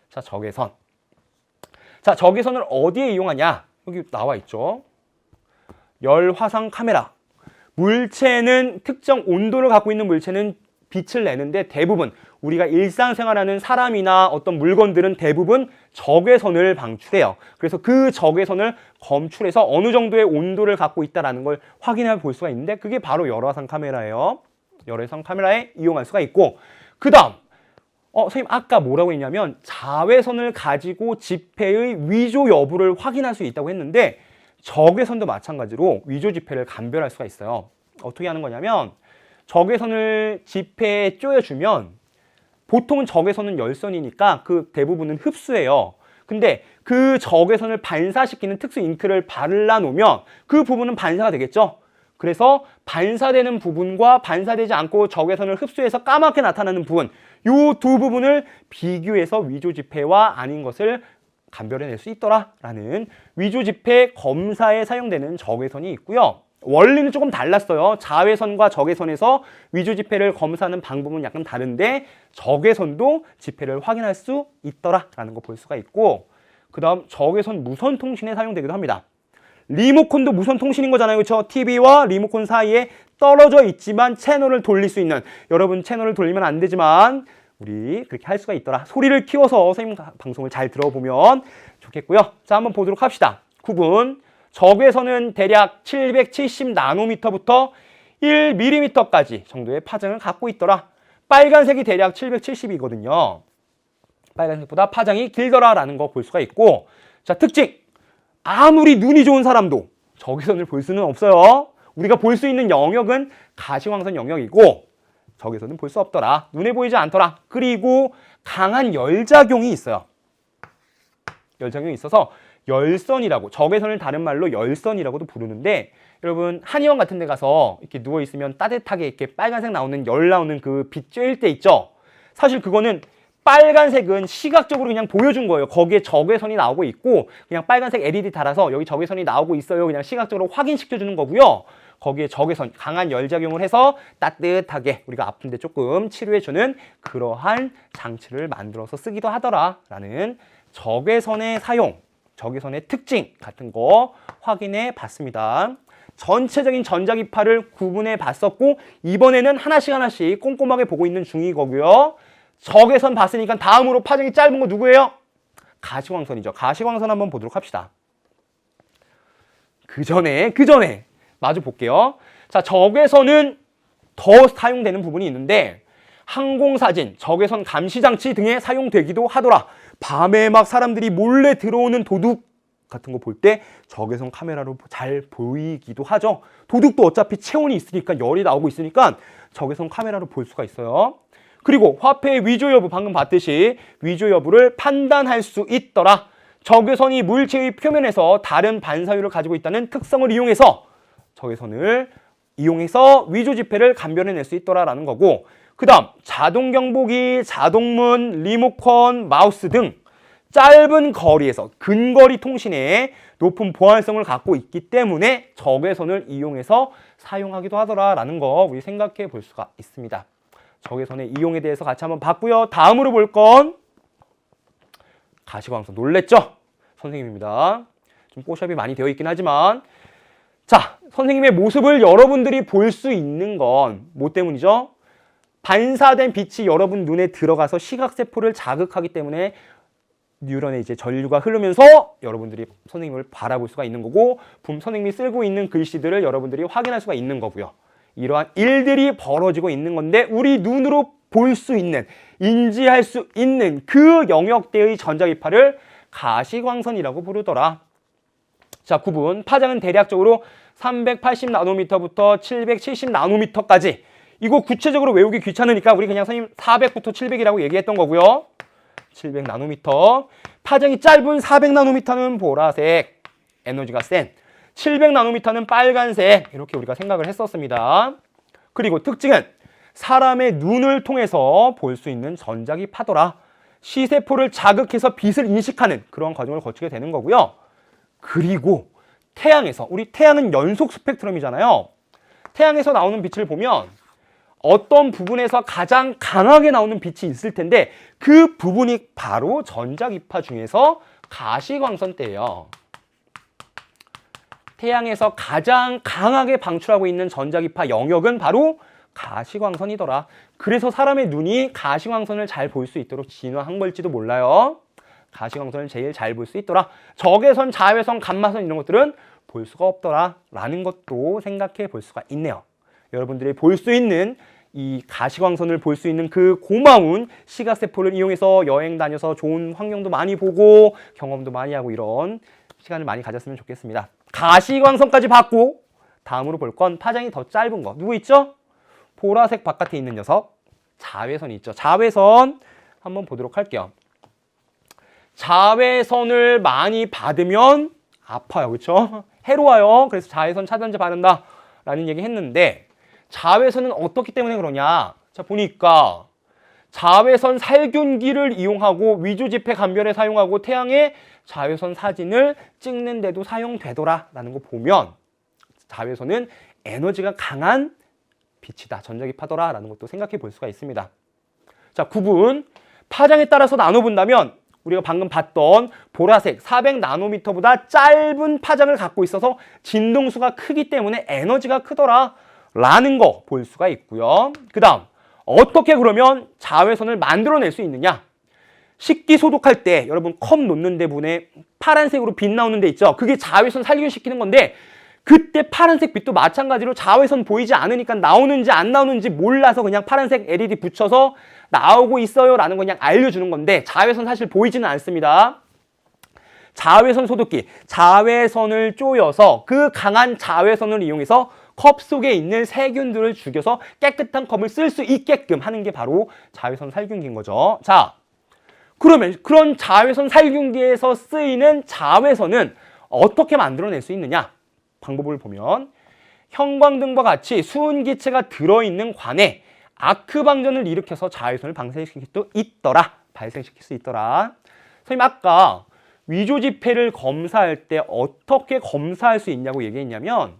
자, 적외선. 자, 적외선을 어디에 이용하냐? 여기 나와 있죠. 열화상 카메라. 물체는, 특정 온도를 갖고 있는 물체는 빛을 내는데, 대부분 우리가 일상생활하는 사람이나 어떤 물건들은 대부분 적외선을 방출해요. 그래서 그 적외선을 검출해서 어느 정도의 온도를 갖고 있다는 걸 확인해 볼 수가 있는데, 그게 바로 열화상 카메라예요. 열화상 카메라에 이용할 수가 있고, 그 다음 선생님 아까 뭐라고 했냐면 자외선을 가지고 지폐의 위조 여부를 확인할 수 있다고 했는데, 적외선도 마찬가지로 위조 지폐를 감별할 수가 있어요. 어떻게 하는 거냐면, 적외선을 지폐에 쪼여주면, 보통은 적외선은 열선이니까 그 대부분은 흡수해요. 근데 그 적외선을 반사시키는 특수 잉크를 발라 놓으면 그 부분은 반사가 되겠죠. 그래서 반사되는 부분과 반사되지 않고 적외선을 흡수해서 까맣게 나타나는 부분, 이 두 부분을 비교해서 위조 지폐와 아닌 것을 감별해낼 수 있더라라는 위조 지폐 검사에 사용되는 적외선이 있고요. 원리는 조금 달랐어요. 자외선과 적외선에서 위조 지폐를 검사하는 방법은 약간 다른데 적외선도 지폐를 확인할 수 있더라라는 거 볼 수가 있고, 그 다음 적외선 무선 통신에 사용되기도 합니다. 리모컨도 무선 통신인 거잖아요. 그렇죠? TV와 리모컨 사이에 떨어져 있지만 채널을 돌릴 수 있는, 여러분 채널을 돌리면 안 되지만 우리 그렇게 할 수가 있더라. 소리를 키워서 선생님 방송을 잘 들어보면 좋겠고요. 자, 한번 보도록 합시다. 9분. 적외선은 대략 770나노미터부터 1mm까지 정도의 파장을 갖고 있더라. 빨간색이 대략 770이거든요. 빨간색보다 파장이 길더라라는 거 볼 수가 있고, 자, 특징. 아무리 눈이 좋은 사람도 적외선을 볼 수는 없어요. 우리가 볼 수 있는 영역은 가시광선 영역이고 적외선은 볼 수 없더라. 눈에 보이지 않더라. 그리고 강한 열작용이 있어요. 열작용이 있어서 열선이라고, 적외선을 다른 말로 열선이라고도 부르는데, 여러분 한의원 같은 데 가서 이렇게 누워 있으면 따뜻하게 이렇게 빨간색 나오는, 열 나오는 그 빛 쬐일 때 있죠. 사실 그거는 빨간색은 시각적으로 그냥 보여준 거예요. 거기에 적외선이 나오고 있고 그냥 빨간색 LED 달아서 여기 적외선이 나오고 있어요. 그냥 시각적으로 확인시켜주는 거고요. 거기에 적외선, 강한 열작용을 해서 따뜻하게 우리가 아픈데 조금 치료해주는 그러한 장치를 만들어서 쓰기도 하더라라는 적외선의 사용, 적외선의 특징 같은 거 확인해 봤습니다. 전체적인 전자기파를 구분해 봤었고 이번에는 하나씩 꼼꼼하게 보고 있는 중이거고요. 적외선 봤으니까 다음으로 파장이 짧은 거 누구예요? 가시광선이죠. 가시광선 한번 보도록 합시다. 그 전에 마주 볼게요. 자, 적외선은 더 사용되는 부분이 있는데 항공사진, 적외선 감시장치 등에 사용되기도 하더라. 밤에 막 사람들이 몰래 들어오는 도둑 같은 거 볼 때 적외선 카메라로 잘 보이기도 하죠. 도둑도 어차피 체온이 있으니까, 열이 나오고 있으니까 적외선 카메라로 볼 수가 있어요. 그리고 화폐의 위조 여부, 방금 봤듯이 위조 여부를 판단할 수 있더라. 적외선이 물체의 표면에서 다른 반사율을 가지고 있다는 특성을 이용해서 적외선을 이용해서 위조 지폐를 감별해낼 수 있더라라는 거고, 그 다음 자동 경보기, 자동문, 리모컨, 마우스 등 짧은 거리에서 근거리 통신에 높은 보안성을 갖고 있기 때문에 적외선을 이용해서 사용하기도 하더라라는 거 우리 생각해 볼 수가 있습니다. 적외선의 이용에 대해서 같이 한번 봤고요. 다음으로 볼 건 가시광선. 놀랬죠? 선생님입니다. 좀 뽀샵이 많이 되어 있긴 하지만, 자, 선생님의 모습을 여러분들이 볼 수 있는 건 뭐 때문이죠? 반사된 빛이 여러분 눈에 들어가서 시각세포를 자극하기 때문에 뉴런에 이제 전류가 흐르면서 여러분들이 선생님을 바라볼 수가 있는 거고, 선생님이 쓰고 있는 글씨들을 여러분들이 확인할 수가 있는 거고요. 이러한 일들이 벌어지고 있는 건데 우리 눈으로 볼 수 있는, 인지할 수 있는 그 영역대의 전자기파를 가시광선이라고 부르더라. 자, 9분. 파장은 대략적으로 380나노미터부터 770나노미터까지. 이거 구체적으로 외우기 귀찮으니까 우리 그냥 선생님 400부터 700이라고 얘기했던 거고요. 700나노미터. 파장이 짧은 400나노미터는 보라색, 에너지가 센. 700나노미터는 빨간색, 이렇게 우리가 생각을 했었습니다. 그리고 특징은 사람의 눈을 통해서 볼 수 있는 전자기파더라. 시세포를 자극해서 빛을 인식하는 그런 과정을 거치게 되는 거고요. 그리고 태양에서, 우리 태양은 연속 스펙트럼이잖아요. 태양에서 나오는 빛을 보면 어떤 부분에서 가장 강하게 나오는 빛이 있을 텐데 그 부분이 바로 전자기파 중에서 가시광선대예요. 태양에서 가장 강하게 방출하고 있는 전자기파 영역은 바로 가시광선이더라. 그래서 사람의 눈이 가시광선을 잘 볼 수 있도록 진화한 걸지도 몰라요. 가시광선을 제일 잘 볼 수 있더라. 적외선, 자외선, 감마선 이런 것들은 볼 수가 없더라 라는 것도 생각해 볼 수가 있네요. 여러분들이 볼 수 있는 이 가시광선을 볼 수 있는 그 고마운 시각세포를 이용해서 여행 다녀서 좋은 환경도 많이 보고 경험도 많이 하고 이런 시간을 많이 가졌으면 좋겠습니다. 가시광선까지 봤고 다음으로 볼 건 파장이 더 짧은 거. 누구 있죠? 보라색 바깥에 있는 녀석. 자외선이 있죠. 자외선 한번 보도록 할게요. 자외선을 많이 받으면 아파요. 그렇죠? 해로워요. 그래서 자외선 차단제 바른다 라는 얘기 했는데 자외선은 어떻기 때문에 그러냐? 자, 보니까 자외선 살균기를 이용하고 위조지폐 감별에 사용하고 태양의 자외선 사진을 찍는 데도 사용되더라 라는 거 보면 자외선은 에너지가 강한 빛이다. 전자기파더라라는 것도 생각해 볼 수가 있습니다. 자, 구분. 파장에 따라서 나눠본다면 우리가 방금 봤던 보라색 400나노미터보다 짧은 파장을 갖고 있어서 진동수가 크기 때문에 에너지가 크더라 라는 거 볼 수가 있고요. 그 다음 어떻게 그러면 자외선을 만들어낼 수 있느냐. 식기 소독할 때 여러분 컵 놓는 데분에 파란색으로 빛 나오는 데 있죠. 그게 자외선 살균시키는 건데 그때 파란색 빛도 마찬가지로 자외선 보이지 않으니까 나오는지 안 나오는지 몰라서 그냥 파란색 LED 붙여서 나오고 있어요 라는 거 그냥 알려주는 건데 자외선 사실 보이지는 않습니다. 자외선 소독기, 자외선을 쪼여서 그 강한 자외선을 이용해서 컵 속에 있는 세균들을 죽여서 깨끗한 컵을 쓸 수 있게끔 하는 게 바로 자외선 살균기인 거죠. 자, 그러면 그런 자외선 살균기에서 쓰이는 자외선은 어떻게 만들어낼 수 있느냐? 방법을 보면 형광등과 같이 수은기체가 들어있는 관에 아크방전을 일으켜서 자외선을 발생시킬 수 있더라. 선생님 아까 위조지폐를 검사할 때 어떻게 검사할 수 있냐고 얘기했냐면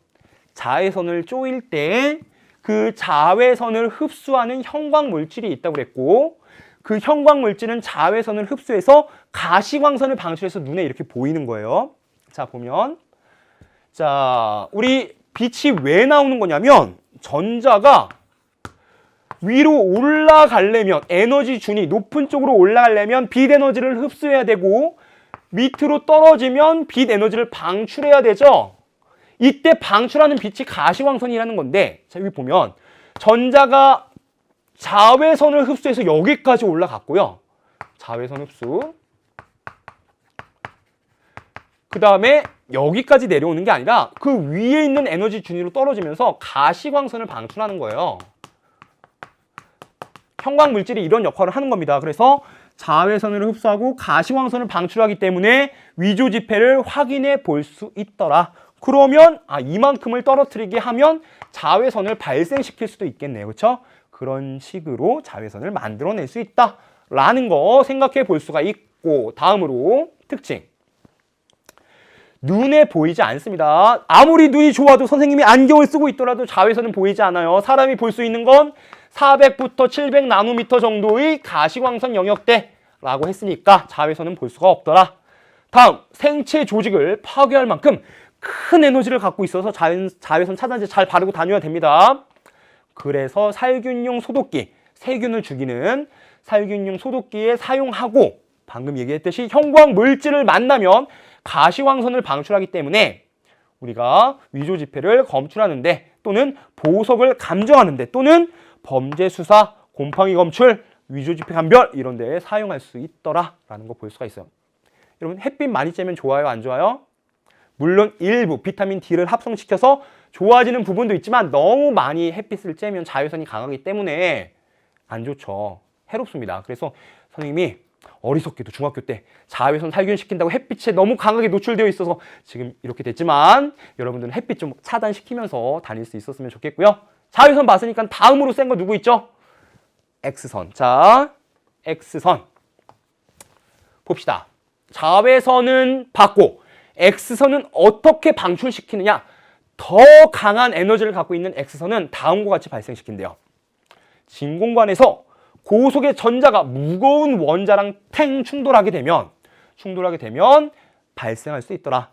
자외선을 쪼일 때 그 자외선을 흡수하는 형광물질이 있다고 그랬고 그 형광물질은 자외선을 흡수해서 가시광선을 방출해서 눈에 이렇게 보이는 거예요. 자, 보면 자, 우리 빛이 왜 나오는 거냐면 전자가 위로 올라가려면 에너지 준이 높은 쪽으로 올라가려면 빛 에너지를 흡수해야 되고 밑으로 떨어지면 빛 에너지를 방출해야 되죠. 이때 방출하는 빛이 가시광선이라는 건데 자, 여기 보면 전자가 자외선을 흡수해서 여기까지 올라갔고요. 자외선 흡수. 그 다음에 여기까지 내려오는 게 아니라 그 위에 있는 에너지 준위로 떨어지면서 가시광선을 방출하는 거예요. 형광물질이 이런 역할을 하는 겁니다. 그래서 자외선을 흡수하고 가시광선을 방출하기 때문에 위조지폐를 확인해 볼 수 있더라. 그러면 이만큼을 떨어뜨리게 하면 자외선을 발생시킬 수도 있겠네요. 그렇죠? 그런 식으로 자외선을 만들어낼 수 있다라는 거 생각해 볼 수가 있고 다음으로 특징. 눈에 보이지 않습니다. 아무리 눈이 좋아도 선생님이 안경을 쓰고 있더라도 자외선은 보이지 않아요. 사람이 볼 수 있는 건 400부터 700나노미터 정도의 가시광선 영역대라고 했으니까 자외선은 볼 수가 없더라. 다음, 생체 조직을 파괴할 만큼 큰 에너지를 갖고 있어서 자외선 차단제 잘 바르고 다녀야 됩니다. 그래서 살균용 소독기, 세균을 죽이는 살균용 소독기에 사용하고 방금 얘기했듯이 형광물질을 만나면 가시광선을 방출하기 때문에 우리가 위조지폐를 검출하는데 또는 보석을 감정하는데 또는 범죄 수사, 곰팡이 검출, 위조지폐 감별 이런 데에 사용할 수 있더라라는 거 볼 수가 있어요. 여러분 햇빛 많이 쬐면 좋아요, 안 좋아요? 물론 일부 비타민 D를 합성시켜서 좋아지는 부분도 있지만 너무 많이 햇빛을 쬐면 자외선이 강하기 때문에 안 좋죠. 해롭습니다. 그래서 선생님이 어리석게도 중학교 때 자외선 살균시킨다고 햇빛에 너무 강하게 노출되어 있어서 지금 이렇게 됐지만 여러분들은 햇빛 좀 차단시키면서 다닐 수 있었으면 좋겠고요. 자외선 봤으니까 다음으로 센 거 누구 있죠? X선. 자, X선. 봅시다. 자외선은 받고 X선은 어떻게 방출시키느냐? 더 강한 에너지를 갖고 있는 X선은 다음과 같이 발생시킨대요. 진공관에서 고속의 전자가 무거운 원자랑 충돌하게 되면 발생할 수 있더라.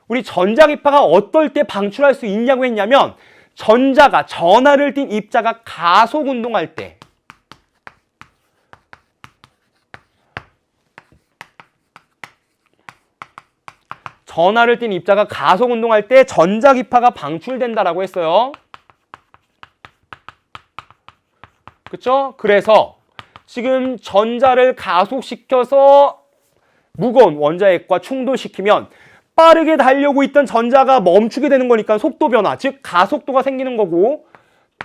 우리 전자기파가 어떨 때 방출할 수 있냐고 했냐면 전자가 전하를 띤 입자가 가속 운동할 때 전하를 띤 입자가 가속 운동할 때 전자기파가 방출된다라고 했어요. 그렇죠? 그래서 지금 전자를 가속시켜서 무거운 원자핵과 충돌시키면 빠르게 달려고 있던 전자가 멈추게 되는 거니까 속도 변화, 즉 가속도가 생기는 거고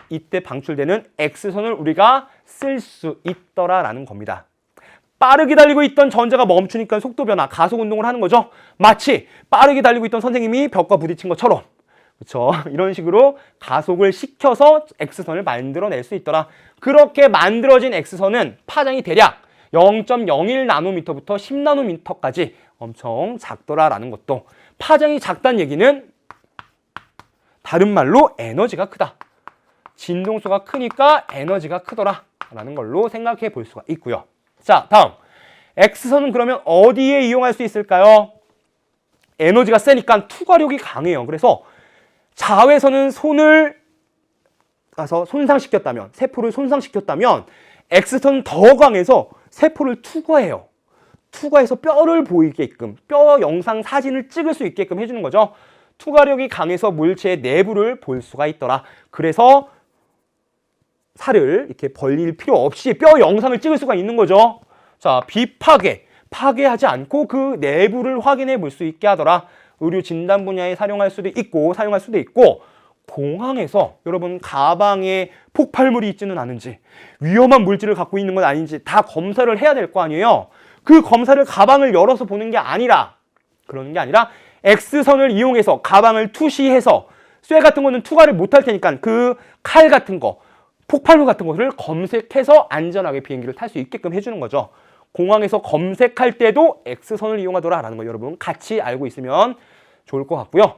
이때 방출되는 X선을 우리가 쓸 수 있더라라는 겁니다. 빠르게 달리고 있던 전자가 멈추니까 속도 변화, 가속 운동을 하는 거죠. 마치 빠르게 달리고 있던 선생님이 벽과 부딪힌 것처럼 그렇죠? 이런 식으로 가속을 시켜서 X선을 만들어낼 수 있더라. 그렇게 만들어진 X선은 파장이 대략 0.01나노미터부터 10나노미터까지 엄청 작더라라는 것도 파장이 작다는 얘기는 다른 말로 에너지가 크다. 진동수가 크니까 에너지가 크더라 라는 걸로 생각해 볼 수가 있고요. 자, 다음 X선은 그러면 어디에 이용할 수 있을까요? 에너지가 세니까 투과력이 강해요. 그래서 자외선은 손을 가서 손상시켰다면, 세포를 손상시켰다면 X선은 더 강해서 세포를 투과해요. 투과해서 뼈를 보이게끔, 뼈 영상 사진을 찍을 수 있게끔 해주는 거죠. 투과력이 강해서 물체의 내부를 볼 수가 있더라. 그래서 살을 이렇게 벌릴 필요 없이 뼈 영상을 찍을 수가 있는 거죠. 자, 비파괴, 파괴하지 않고 그 내부를 확인해 볼 수 있게 하더라. 의료 진단 분야에 사용할 수도 있고, 공항에서 여러분 가방에 폭발물이 있지는 않은지, 위험한 물질을 갖고 있는 건 아닌지 다 검사를 해야 될 거 아니에요. 그 검사를 가방을 열어서 보는 게 아니라, 그러는 게 아니라 X선을 이용해서 가방을 투시해서, 쇠 같은 거는 투과를 못할 테니까 그 칼 같은 거, 폭발물 같은 것을 검색해서 안전하게 비행기를 탈 수 있게끔 해주는 거죠. 공항에서 검색할 때도 X선을 이용하더라 라는 거 여러분 같이 알고 있으면 좋을 것 같고요.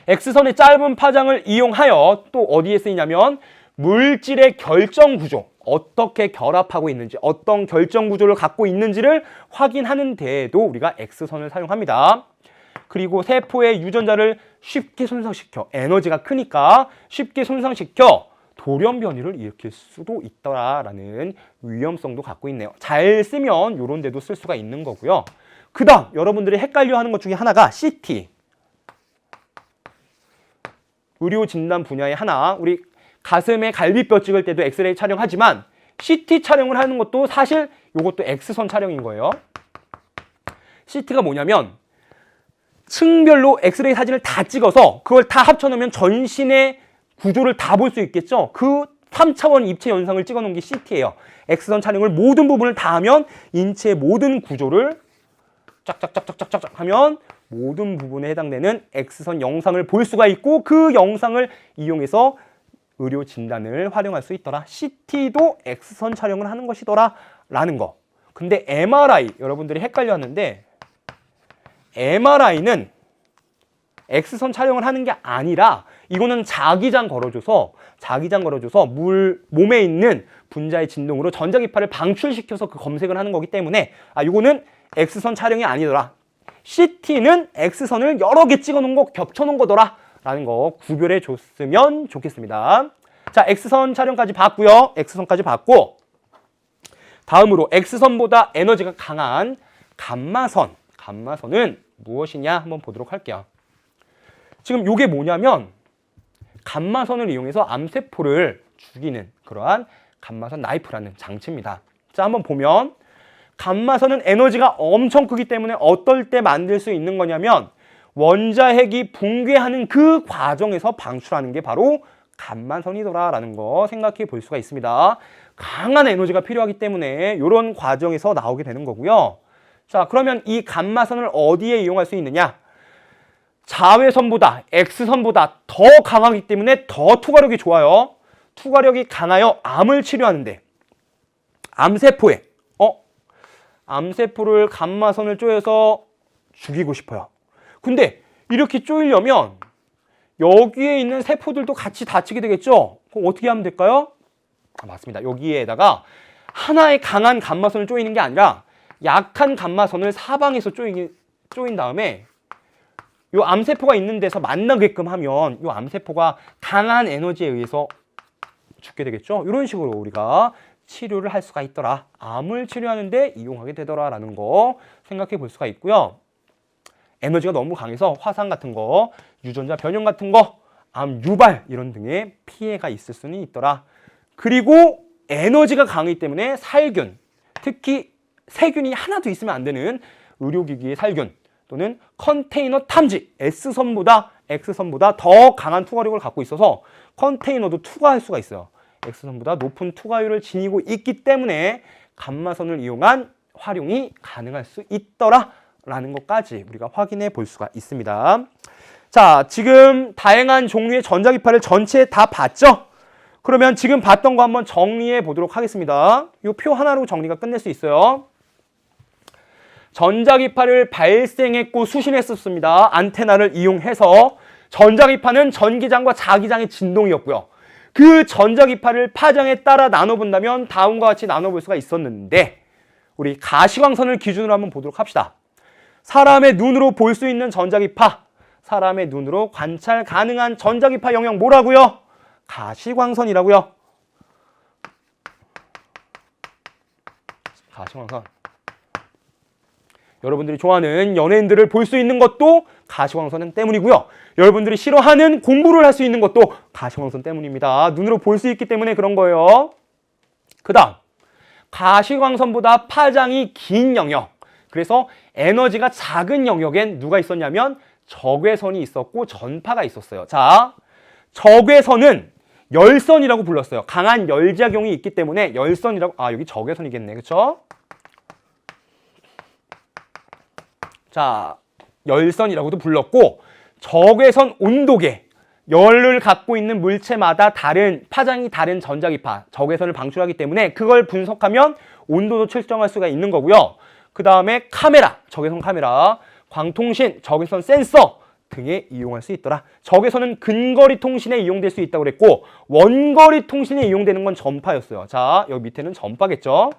X선의 짧은 파장을 이용하여 또 어디에 쓰이냐면 물질의 결정 구조, 어떻게 결합하고 있는지, 어떤 결정 구조를 갖고 있는지를 확인하는 데에도 우리가 X선을 사용합니다. 그리고 세포의 유전자를 쉽게 손상시켜, 에너지가 크니까 쉽게 손상시켜 돌연 변이를 일으킬 수도 있더라라는 위험성도 갖고 있네요. 잘 쓰면 이런 데도 쓸 수가 있는 거고요. 그 다음 여러분들이 헷갈려하는 것 중에 하나가 CT. 의료 진단 분야의 하나, 우리 가슴에 갈비뼈 찍을 때도 엑스레이 촬영하지만 CT 촬영을 하는 것도 사실 이것도 X선 촬영인 거예요. CT가 뭐냐면 층별로 엑스레이 사진을 다 찍어서 그걸 다 합쳐놓으면 전신의 구조를 다 볼 수 있겠죠. 그 3차원 입체 영상을 찍어놓은 게 CT예요. X선 촬영을 모든 부분을 다 하면 인체의 모든 구조를 쫙쫙쫙쫙쫙쫙 하면 모든 부분에 해당되는 X선 영상을 볼 수가 있고 그 영상을 이용해서 의료 진단을 활용할 수 있더라. CT도 X선 촬영을 하는 것이더라 라는 거. 근데 MRI 여러분들이 헷갈렸는데 MRI는 X선 촬영을 하는 게 아니라 이거는 자기장 걸어줘서 몸에 있는 분자의 진동으로 전자기파를 방출시켜서 그 검색을 하는 거기 때문에 이거는 X선 촬영이 아니더라. CT는 X선을 여러 개 찍어 놓은 거 겹쳐 놓은 거더라 라는 거 구별해 줬으면 좋겠습니다. 자, X선 촬영까지 봤고요. X선까지 봤고 다음으로 X선보다 에너지가 강한 감마선. 감마선은 무엇이냐 한번 보도록 할게요. 지금 이게 뭐냐면 감마선을 이용해서 암세포를 죽이는 그러한 감마선 나이프라는 장치입니다. 자, 한번 보면 감마선은 에너지가 엄청 크기 때문에 어떨 때 만들 수 있는 거냐면 원자핵이 붕괴하는 그 과정에서 방출하는 게 바로 감마선이더라라는 거 생각해 볼 수가 있습니다. 강한 에너지가 필요하기 때문에 이런 과정에서 나오게 되는 거고요. 자, 그러면 이 감마선을 어디에 이용할 수 있느냐? 자외선보다 X선보다 더 강하기 때문에 더 투과력이 좋아요. 투과력이 강하여 암을 치료하는데 암세포에 암세포를 감마선을 쪼여서 죽이고 싶어요. 근데 이렇게 쪼이려면 여기에 있는 세포들도 같이 다치게 되겠죠? 그럼 어떻게 하면 될까요? 맞습니다. 여기에다가 하나의 강한 감마선을 쪼이는 게 아니라 약한 감마선을 사방에서 쪼인 다음에 이 암세포가 있는 데서 만나게끔 하면 이 암세포가 강한 에너지에 의해서 죽게 되겠죠. 이런 식으로 우리가 치료를 할 수가 있더라. 암을 치료하는데 이용하게 되더라라는 거 생각해 볼 수가 있고요. 에너지가 너무 강해서 화상 같은 거, 유전자 변형 같은 거, 암 유발 이런 등의 피해가 있을 수는 있더라. 그리고 에너지가 강하기 때문에 살균, 특히 세균이 하나도 있으면 안 되는 의료기기의 살균 또는 컨테이너 탐지, X선보다 더 강한 투과력을 갖고 있어서 컨테이너도 투과할 수가 있어요. X선보다 높은 투과율을 지니고 있기 때문에 감마선을 이용한 활용이 가능할 수 있더라 라는 것까지 우리가 확인해 볼 수가 있습니다. 자, 지금 다양한 종류의 전자기파를 전체 다 봤죠? 그러면 지금 봤던 거 한번 정리해 보도록 하겠습니다. 이 표 하나로 정리가 끝낼 수 있어요. 전자기파를 발생했고 수신했었습니다. 안테나를 이용해서 전자기파는 전기장과 자기장의 진동이었고요. 그 전자기파를 파장에 따라 나눠본다면 다음과 같이 나눠볼 수가 있었는데 우리 가시광선을 기준으로 한번 보도록 합시다. 사람의 눈으로 볼 수 있는 전자기파, 사람의 눈으로 관찰 가능한 전자기파 영역 뭐라고요? 가시광선이라고요. 가시광선. 여러분들이 좋아하는 연예인들을 볼 수 있는 것도 가시광선 때문이고요. 여러분들이 싫어하는 공부를 할 수 있는 것도 가시광선 때문입니다. 눈으로 볼 수 있기 때문에 그런 거예요. 그 다음 가시광선보다 파장이 긴 영역, 그래서 에너지가 작은 영역엔 누가 있었냐면 적외선이 있었고 전파가 있었어요. 자, 적외선은 열선이라고 불렀어요. 강한 열작용이 있기 때문에 열선이라고, 여기 적외선이겠네. 그쵸? 자, 열선이라고도 불렀고, 적외선 온도계, 열을 갖고 있는 물체마다 파장이 다른 전자기파, 적외선을 방출하기 때문에 그걸 분석하면 온도도 측정할 수가 있는 거고요. 그 다음에 카메라, 적외선 카메라, 광통신, 적외선 센서 등에 이용할 수 있더라. 적외선은 근거리 통신에 이용될 수 있다고 그랬고, 원거리 통신에 이용되는 건 전파였어요. 자, 여기 밑에는 전파겠죠.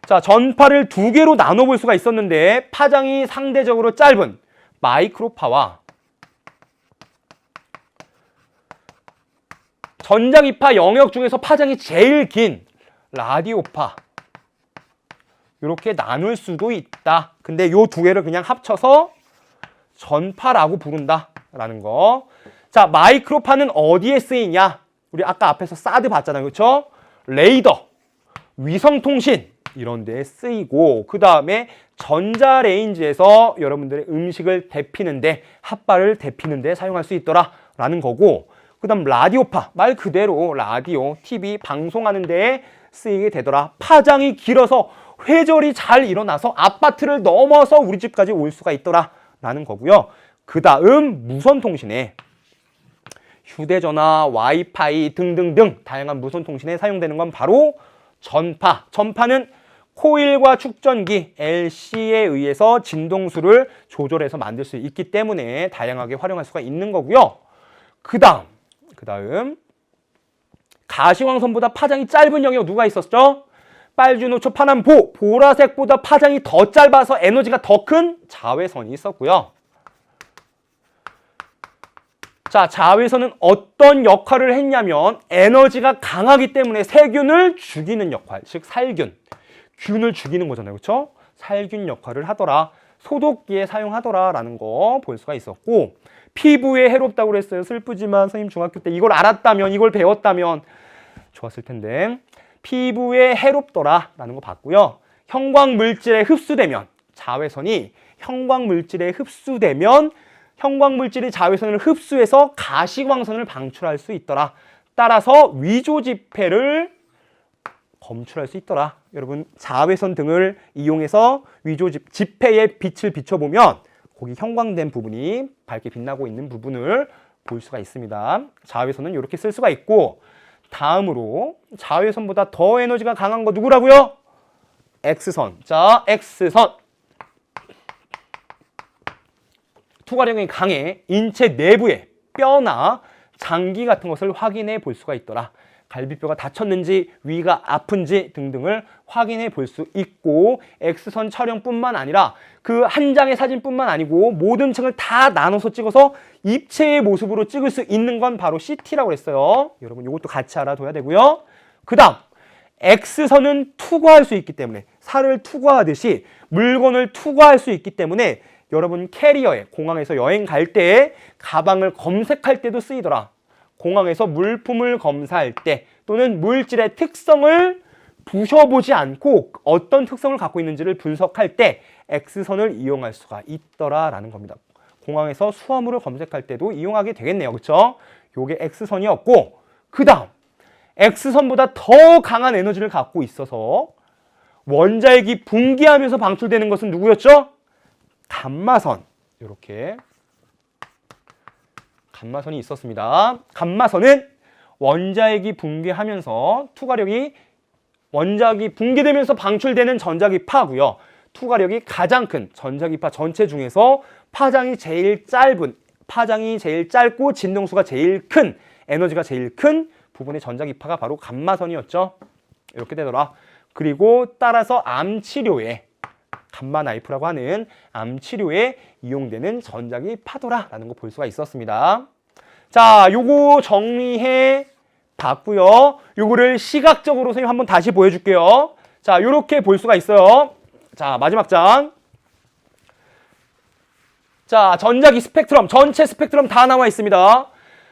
자, 전파를 두 개로 나눠볼 수가 있었는데 파장이 상대적으로 짧은 마이크로파와 전자기파 영역 중에서 파장이 제일 긴 라디오파, 이렇게 나눌 수도 있다. 근데 이 두 개를 그냥 합쳐서 전파라고 부른다라는 거. 자, 마이크로파는 어디에 쓰이냐? 우리 아까 앞에서 사드 봤잖아요. 그렇죠? 레이더, 위성통신 이런 데에 쓰이고, 그 다음에 전자레인지에서 여러분들의 음식을 데피는데, 핫바를 데피는데 사용할 수 있더라라는 거고, 그 다음 라디오파, 말 그대로 라디오, TV 방송하는 데에 쓰이게 되더라. 파장이 길어서 회절이 잘 일어나서 아파트를 넘어서 우리 집까지 올 수가 있더라 라는 거고요. 그 다음 무선통신에 휴대전화, 와이파이 등등등 다양한 무선통신에 사용되는 건 바로 전파. 전파는 코일과 축전기 LC에 의해서 진동수를 조절해서 만들 수 있기 때문에 다양하게 활용할 수가 있는 거고요. 그 다음 가시광선보다 파장이 짧은 영역 누가 있었죠? 빨주노초 파남보, 보라색보다 파장이 더 짧아서 에너지가 더 큰 자외선이 있었고요. 자, 자외선은 어떤 역할을 했냐면 에너지가 강하기 때문에 세균을 죽이는 역할, 즉 살균, 균을 죽이는 거잖아요. 그렇죠? 살균 역할을 하더라. 소독기에 사용하더라라는 거 볼 수가 있었고, 피부에 해롭다고 그랬어요. 슬프지만 선생님 중학교 때 이걸 알았다면, 이걸 배웠다면 좋았을 텐데. 피부에 해롭더라라는 거 봤고요. 형광물질에 흡수되면, 자외선이 형광물질에 흡수되면 형광물질이 자외선을 흡수해서 가시광선을 방출할 수 있더라. 따라서 위조지폐를 검출할 수 있더라. 여러분, 자외선 등을 이용해서 지폐에 빛을 비춰보면 거기 형광된 부분이 밝게 빛나고 있는 부분을 볼 수가 있습니다. 자외선은 이렇게 쓸 수가 있고, 다음으로 자외선보다 더 에너지가 강한 거 누구라고요? X선. 자, X선. 투과력이 강해 인체 내부의 뼈나 장기 같은 것을 확인해 볼 수가 있더라. 갈비뼈가 다쳤는지, 위가 아픈지 등등을 확인해 볼 수 있고, X선 촬영뿐만 아니라 그 한 장의 사진뿐만 아니고 모든 층을 다 나눠서 찍어서 입체의 모습으로 찍을 수 있는 건 바로 CT라고 했어요. 여러분, 이것도 같이 알아둬야 되고요. 그 다음, X선은 투과할 수 있기 때문에, 살을 투과하듯이 물건을 투과할 수 있기 때문에 여러분 캐리어에, 공항에서 여행 갈 때 가방을 검색할 때도 쓰이더라. 공항에서 물품을 검사할 때, 또는 물질의 특성을 부셔보지 않고 어떤 특성을 갖고 있는지를 분석할 때 X선을 이용할 수가 있더라라는 겁니다. 공항에서 수화물을 검색할 때도 이용하게 되겠네요. 그렇죠? 요게 X선이었고, 그 다음 X선보다 더 강한 에너지를 갖고 있어서 원자핵이 붕괴하면서 방출되는 것은 누구였죠? 감마선. 이렇게 감마선이 있었습니다. 감마선은 원자핵이 붕괴하면서 원자핵이 붕괴되면서 방출되는 전자기파고요. 투과력이 가장 큰 전자기파 전체 중에서 파장이 제일 짧고 진동수가 제일 큰, 에너지가 제일 큰 부분의 전자기파가 바로 감마선이었죠. 이렇게 되더라. 그리고 따라서 암치료에, 감마나이프라고 하는 암치료에 이용되는 전자기파더라라는 거 볼 수가 있었습니다. 자, 요거 정리해 봤고요. 요거를 시각적으로 선생님 한번 다시 보여줄게요. 자, 요렇게 볼 수가 있어요. 자, 마지막 장. 자, 전자기 스펙트럼, 전체 스펙트럼 다 나와 있습니다.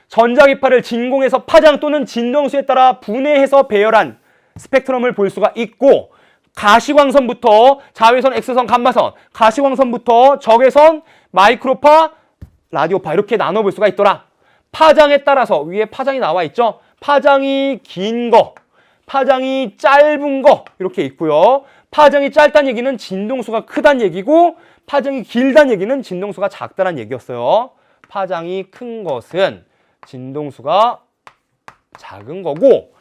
전자기파를 진공에서 파장 또는 진동수에 따라 분해해서 배열한 스펙트럼을 볼 수가 있고, 가시광선부터 자외선, X선, 감마선, 가시광선부터 적외선, 마이크로파, 라디오파 이렇게 나눠볼 수가 있더라. 파장에 따라서 위에 파장이 나와 있죠. 파장이 긴 거, 파장이 짧은 거 이렇게 있고요. 파장이 짧다는 얘기는 진동수가 크다는 얘기고, 파장이 길다는 얘기는 진동수가 작다는 얘기였어요. 파장이 큰 것은 진동수가 작은 거고,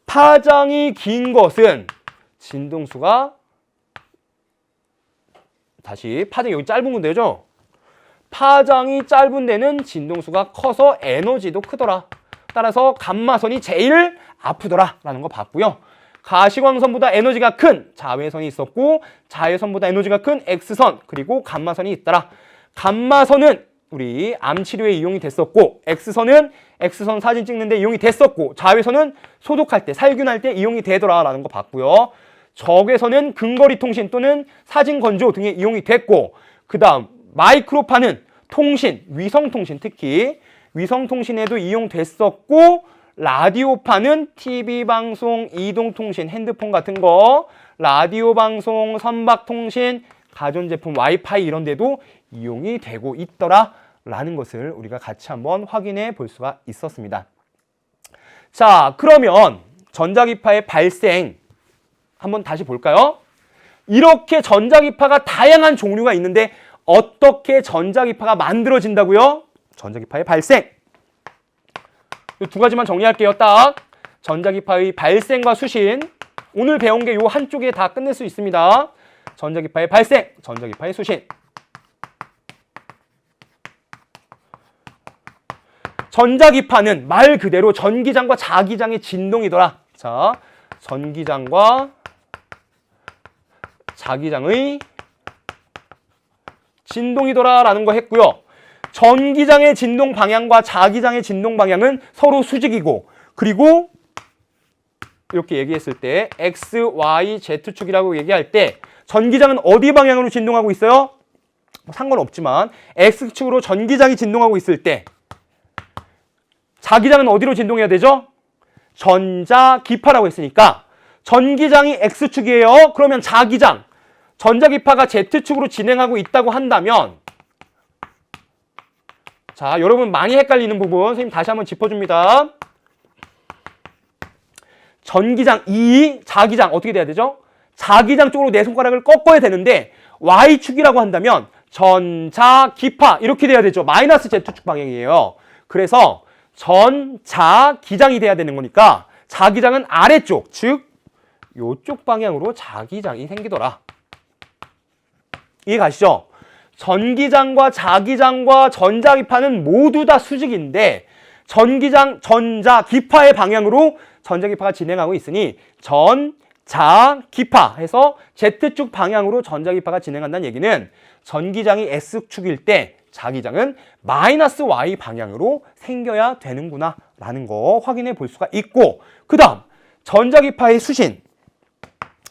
파장이 긴 것은 진동수가, 다시 파장이 여기 짧은 건데죠. 파장이 짧은 데는 진동수가 커서 에너지도 크더라. 따라서 감마선이 제일 아프더라 라는 거 봤고요. 가시광선보다 에너지가 큰 자외선이 있었고, 자외선보다 에너지가 큰 X선, 그리고 감마선이 있더라. 감마선은 우리 암치료에 이용이 됐었고, X선은 X선 사진 찍는데 이용이 됐었고, 자외선은 소독할 때, 살균할 때 이용이 되더라 라는 거 봤고요. 적외선은 근거리 통신 또는 사진 건조 등에 이용이 됐고, 그 다음 마이크로파는 통신, 위성통신, 특히 위성통신에도 이용됐었고, 라디오파는 TV방송, 이동통신, 핸드폰 같은 거, 라디오방송, 선박통신, 가전제품, 와이파이 이런 데도 이용이 되고 있더라 라는 것을 우리가 같이 한번 확인해 볼 수가 있었습니다. 자, 그러면 전자기파의 발생 한번 다시 볼까요? 이렇게 전자기파가 다양한 종류가 있는데 어떻게 전자기파가 만들어진다고요? 전자기파의 발생. 이 두 가지만 정리할게요. 딱 전자기파의 발생과 수신. 오늘 배운 게 요 한쪽에 다 끝낼 수 있습니다. 전자기파의 발생, 전자기파의 수신. 전자기파는 말 그대로 전기장과 자기장의 진동이더라. 자, 전기장과 자기장의 진동이더라 라는 거 했고요. 전기장의 진동 방향과 자기장의 진동 방향은 서로 수직이고, 그리고 이렇게 얘기했을 때 X, Y, Z축이라고 얘기할 때 전기장은 어디 방향으로 진동하고 있어요? 상관없지만 X축으로 전기장이 진동하고 있을 때 자기장은 어디로 진동해야 되죠? 전자기파라고 했으니까 전기장이 X축이에요. 그러면 자기장, 전자기파가 Z축으로 진행하고 있다고 한다면, 자, 여러분 많이 헷갈리는 부분 선생님 다시 한번 짚어줍니다. 전기장 2, 자기장 어떻게 돼야 되죠? 자기장 쪽으로 내 손가락을 꺾어야 되는데 Y축이라고 한다면 전자기파 이렇게 돼야 되죠. 마이너스 Z축 방향이에요. 그래서 전자기장이 돼야 되는 거니까 자기장은 아래쪽, 즉 요쪽 방향으로 자기장이 생기더라. 이해 가시죠? 전기장과 자기장과 전자기파는 모두 다 수직인데 전기장, 전자기파의 방향으로 전자기파가 진행하고 있으니 전자기파 해서 Z축 방향으로 전자기파가 진행한다는 얘기는 전기장이 S축일 때 자기장은 마이너스 Y 방향으로 생겨야 되는구나 라는 거 확인해 볼 수가 있고, 그 다음 전자기파의 수신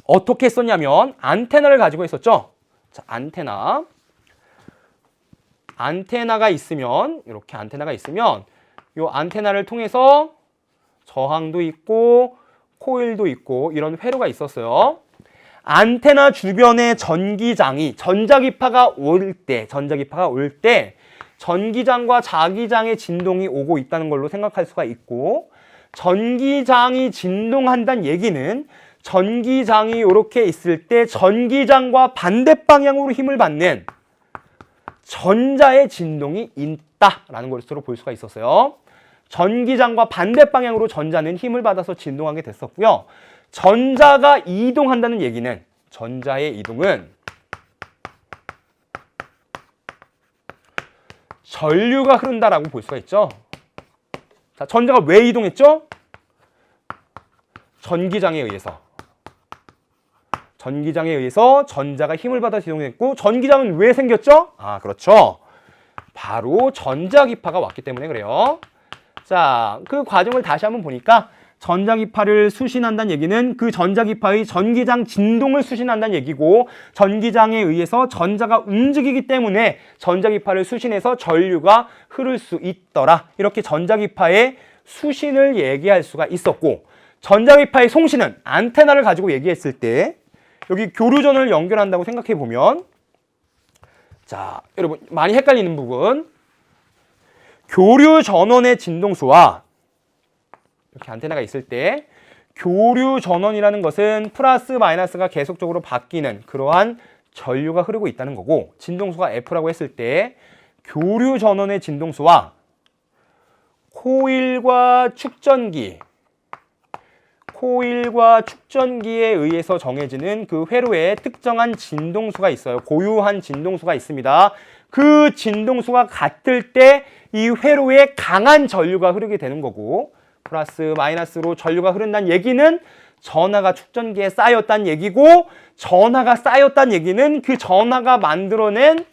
어떻게 했었냐면 안테나를 가지고 있었죠. 자, 안테나가 있으면, 이렇게 안테나가 있으면 이 안테나를 통해서 저항도 있고 코일도 있고 이런 회로가 있었어요. 안테나 주변의 전기장이 전자기파가 올 때 전기장과 자기장의 진동이 오고 있다는 걸로 생각할 수가 있고, 전기장이 진동한다는 얘기는 전기장이 이렇게 있을 때 전기장과 반대 방향으로 힘을 받는 전자의 진동이 있다라는 것으로 볼 수가 있었어요. 전기장과 반대 방향으로 전자는 힘을 받아서 진동하게 됐었고요. 전자가 이동한다는 얘기는, 전자의 이동은 전류가 흐른다라고 볼 수가 있죠. 자, 전자가 왜 이동했죠? 전기장에 의해서. 전기장에 의해서 전자가 힘을 받아서 이동했고, 전기장은 왜 생겼죠? 아, 그렇죠. 바로 전자기파가 왔기 때문에 그래요. 자, 그 과정을 다시 한번 보니까 전자기파를 수신한다는 얘기는 그 전자기파의 전기장 진동을 수신한다는 얘기고, 전기장에 의해서 전자가 움직이기 때문에 전자기파를 수신해서 전류가 흐를 수 있더라. 이렇게 전자기파의 수신을 얘기할 수가 있었고, 전자기파의 송신은 안테나를 가지고 얘기했을 때 여기 교류전을 연결한다고 생각해 보면, 자, 여러분 많이 헷갈리는 부분, 교류 전원의 진동수와 이렇게 안테나가 있을 때 교류 전원이라는 것은 플러스 마이너스가 계속적으로 바뀌는 그러한 전류가 흐르고 있다는 거고, 진동수가 F라고 했을 때 교류 전원의 진동수와 코일과 축전기에 의해서 정해지는 그 회로에 특정한 진동수가 있어요. 고유한 진동수가 있습니다. 그 진동수가 같을 때 이 회로에 강한 전류가 흐르게 되는 거고, 플러스 마이너스로 전류가 흐른다는 얘기는 전하가 축전기에 쌓였다는 얘기고, 전하가 쌓였다는 얘기는 그 전하가 만들어낸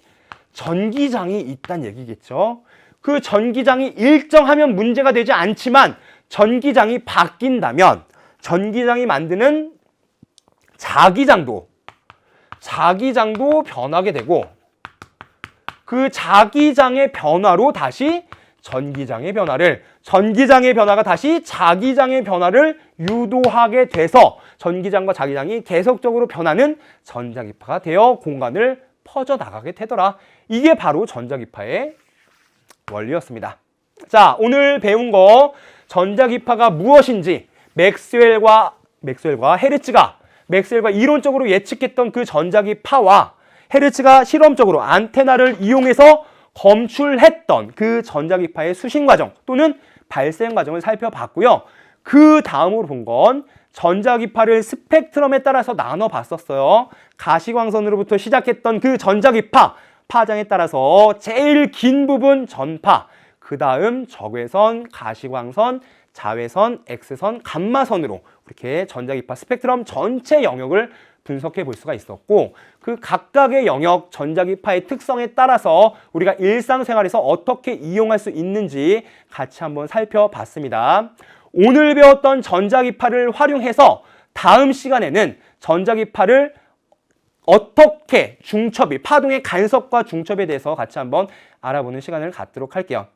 전기장이 있다는 얘기겠죠. 그 전기장이 일정하면 문제가 되지 않지만 전기장이 바뀐다면 전기장이 만드는 자기장도 변하게 되고, 그 자기장의 변화로 다시 전기장의 변화가 다시 자기장의 변화를 유도하게 돼서 전기장과 자기장이 계속적으로 변하는 전자기파가 되어 공간을 퍼져나가게 되더라. 이게 바로 전자기파의 원리였습니다. 자, 오늘 배운 거 전자기파가 무엇인지 맥스웰과 맥스웰과 이론적으로 예측했던 그 전자기파와 헤르츠가 실험적으로 안테나를 이용해서 검출했던 그 전자기파의 수신 과정 또는 발생 과정을 살펴봤고요. 그 다음으로 본 건 전자기파를 스펙트럼에 따라서 나눠봤었어요. 가시광선으로부터 시작했던 그 전자기파 파장에 따라서 제일 긴 부분 전파, 그 다음 적외선, 가시광선, 자외선, X선, 감마선으로 이렇게 전자기파 스펙트럼 전체 영역을 분석해 볼 수가 있었고, 그 각각의 영역 전자기파의 특성에 따라서 우리가 일상생활에서 어떻게 이용할 수 있는지 같이 한번 살펴봤습니다. 오늘 배웠던 전자기파를 활용해서 다음 시간에는 전자기파를 어떻게 파동의 간섭과 중첩에 대해서 같이 한번 알아보는 시간을 갖도록 할게요.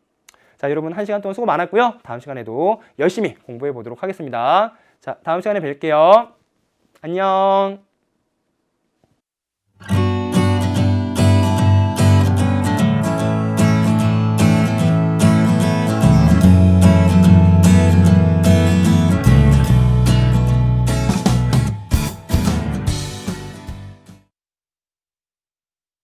자, 여러분 1시간 동안 수고 많았고요. 다음 시간에도 열심히 공부해 보도록 하겠습니다. 자, 다음 시간에 뵐게요. 안녕.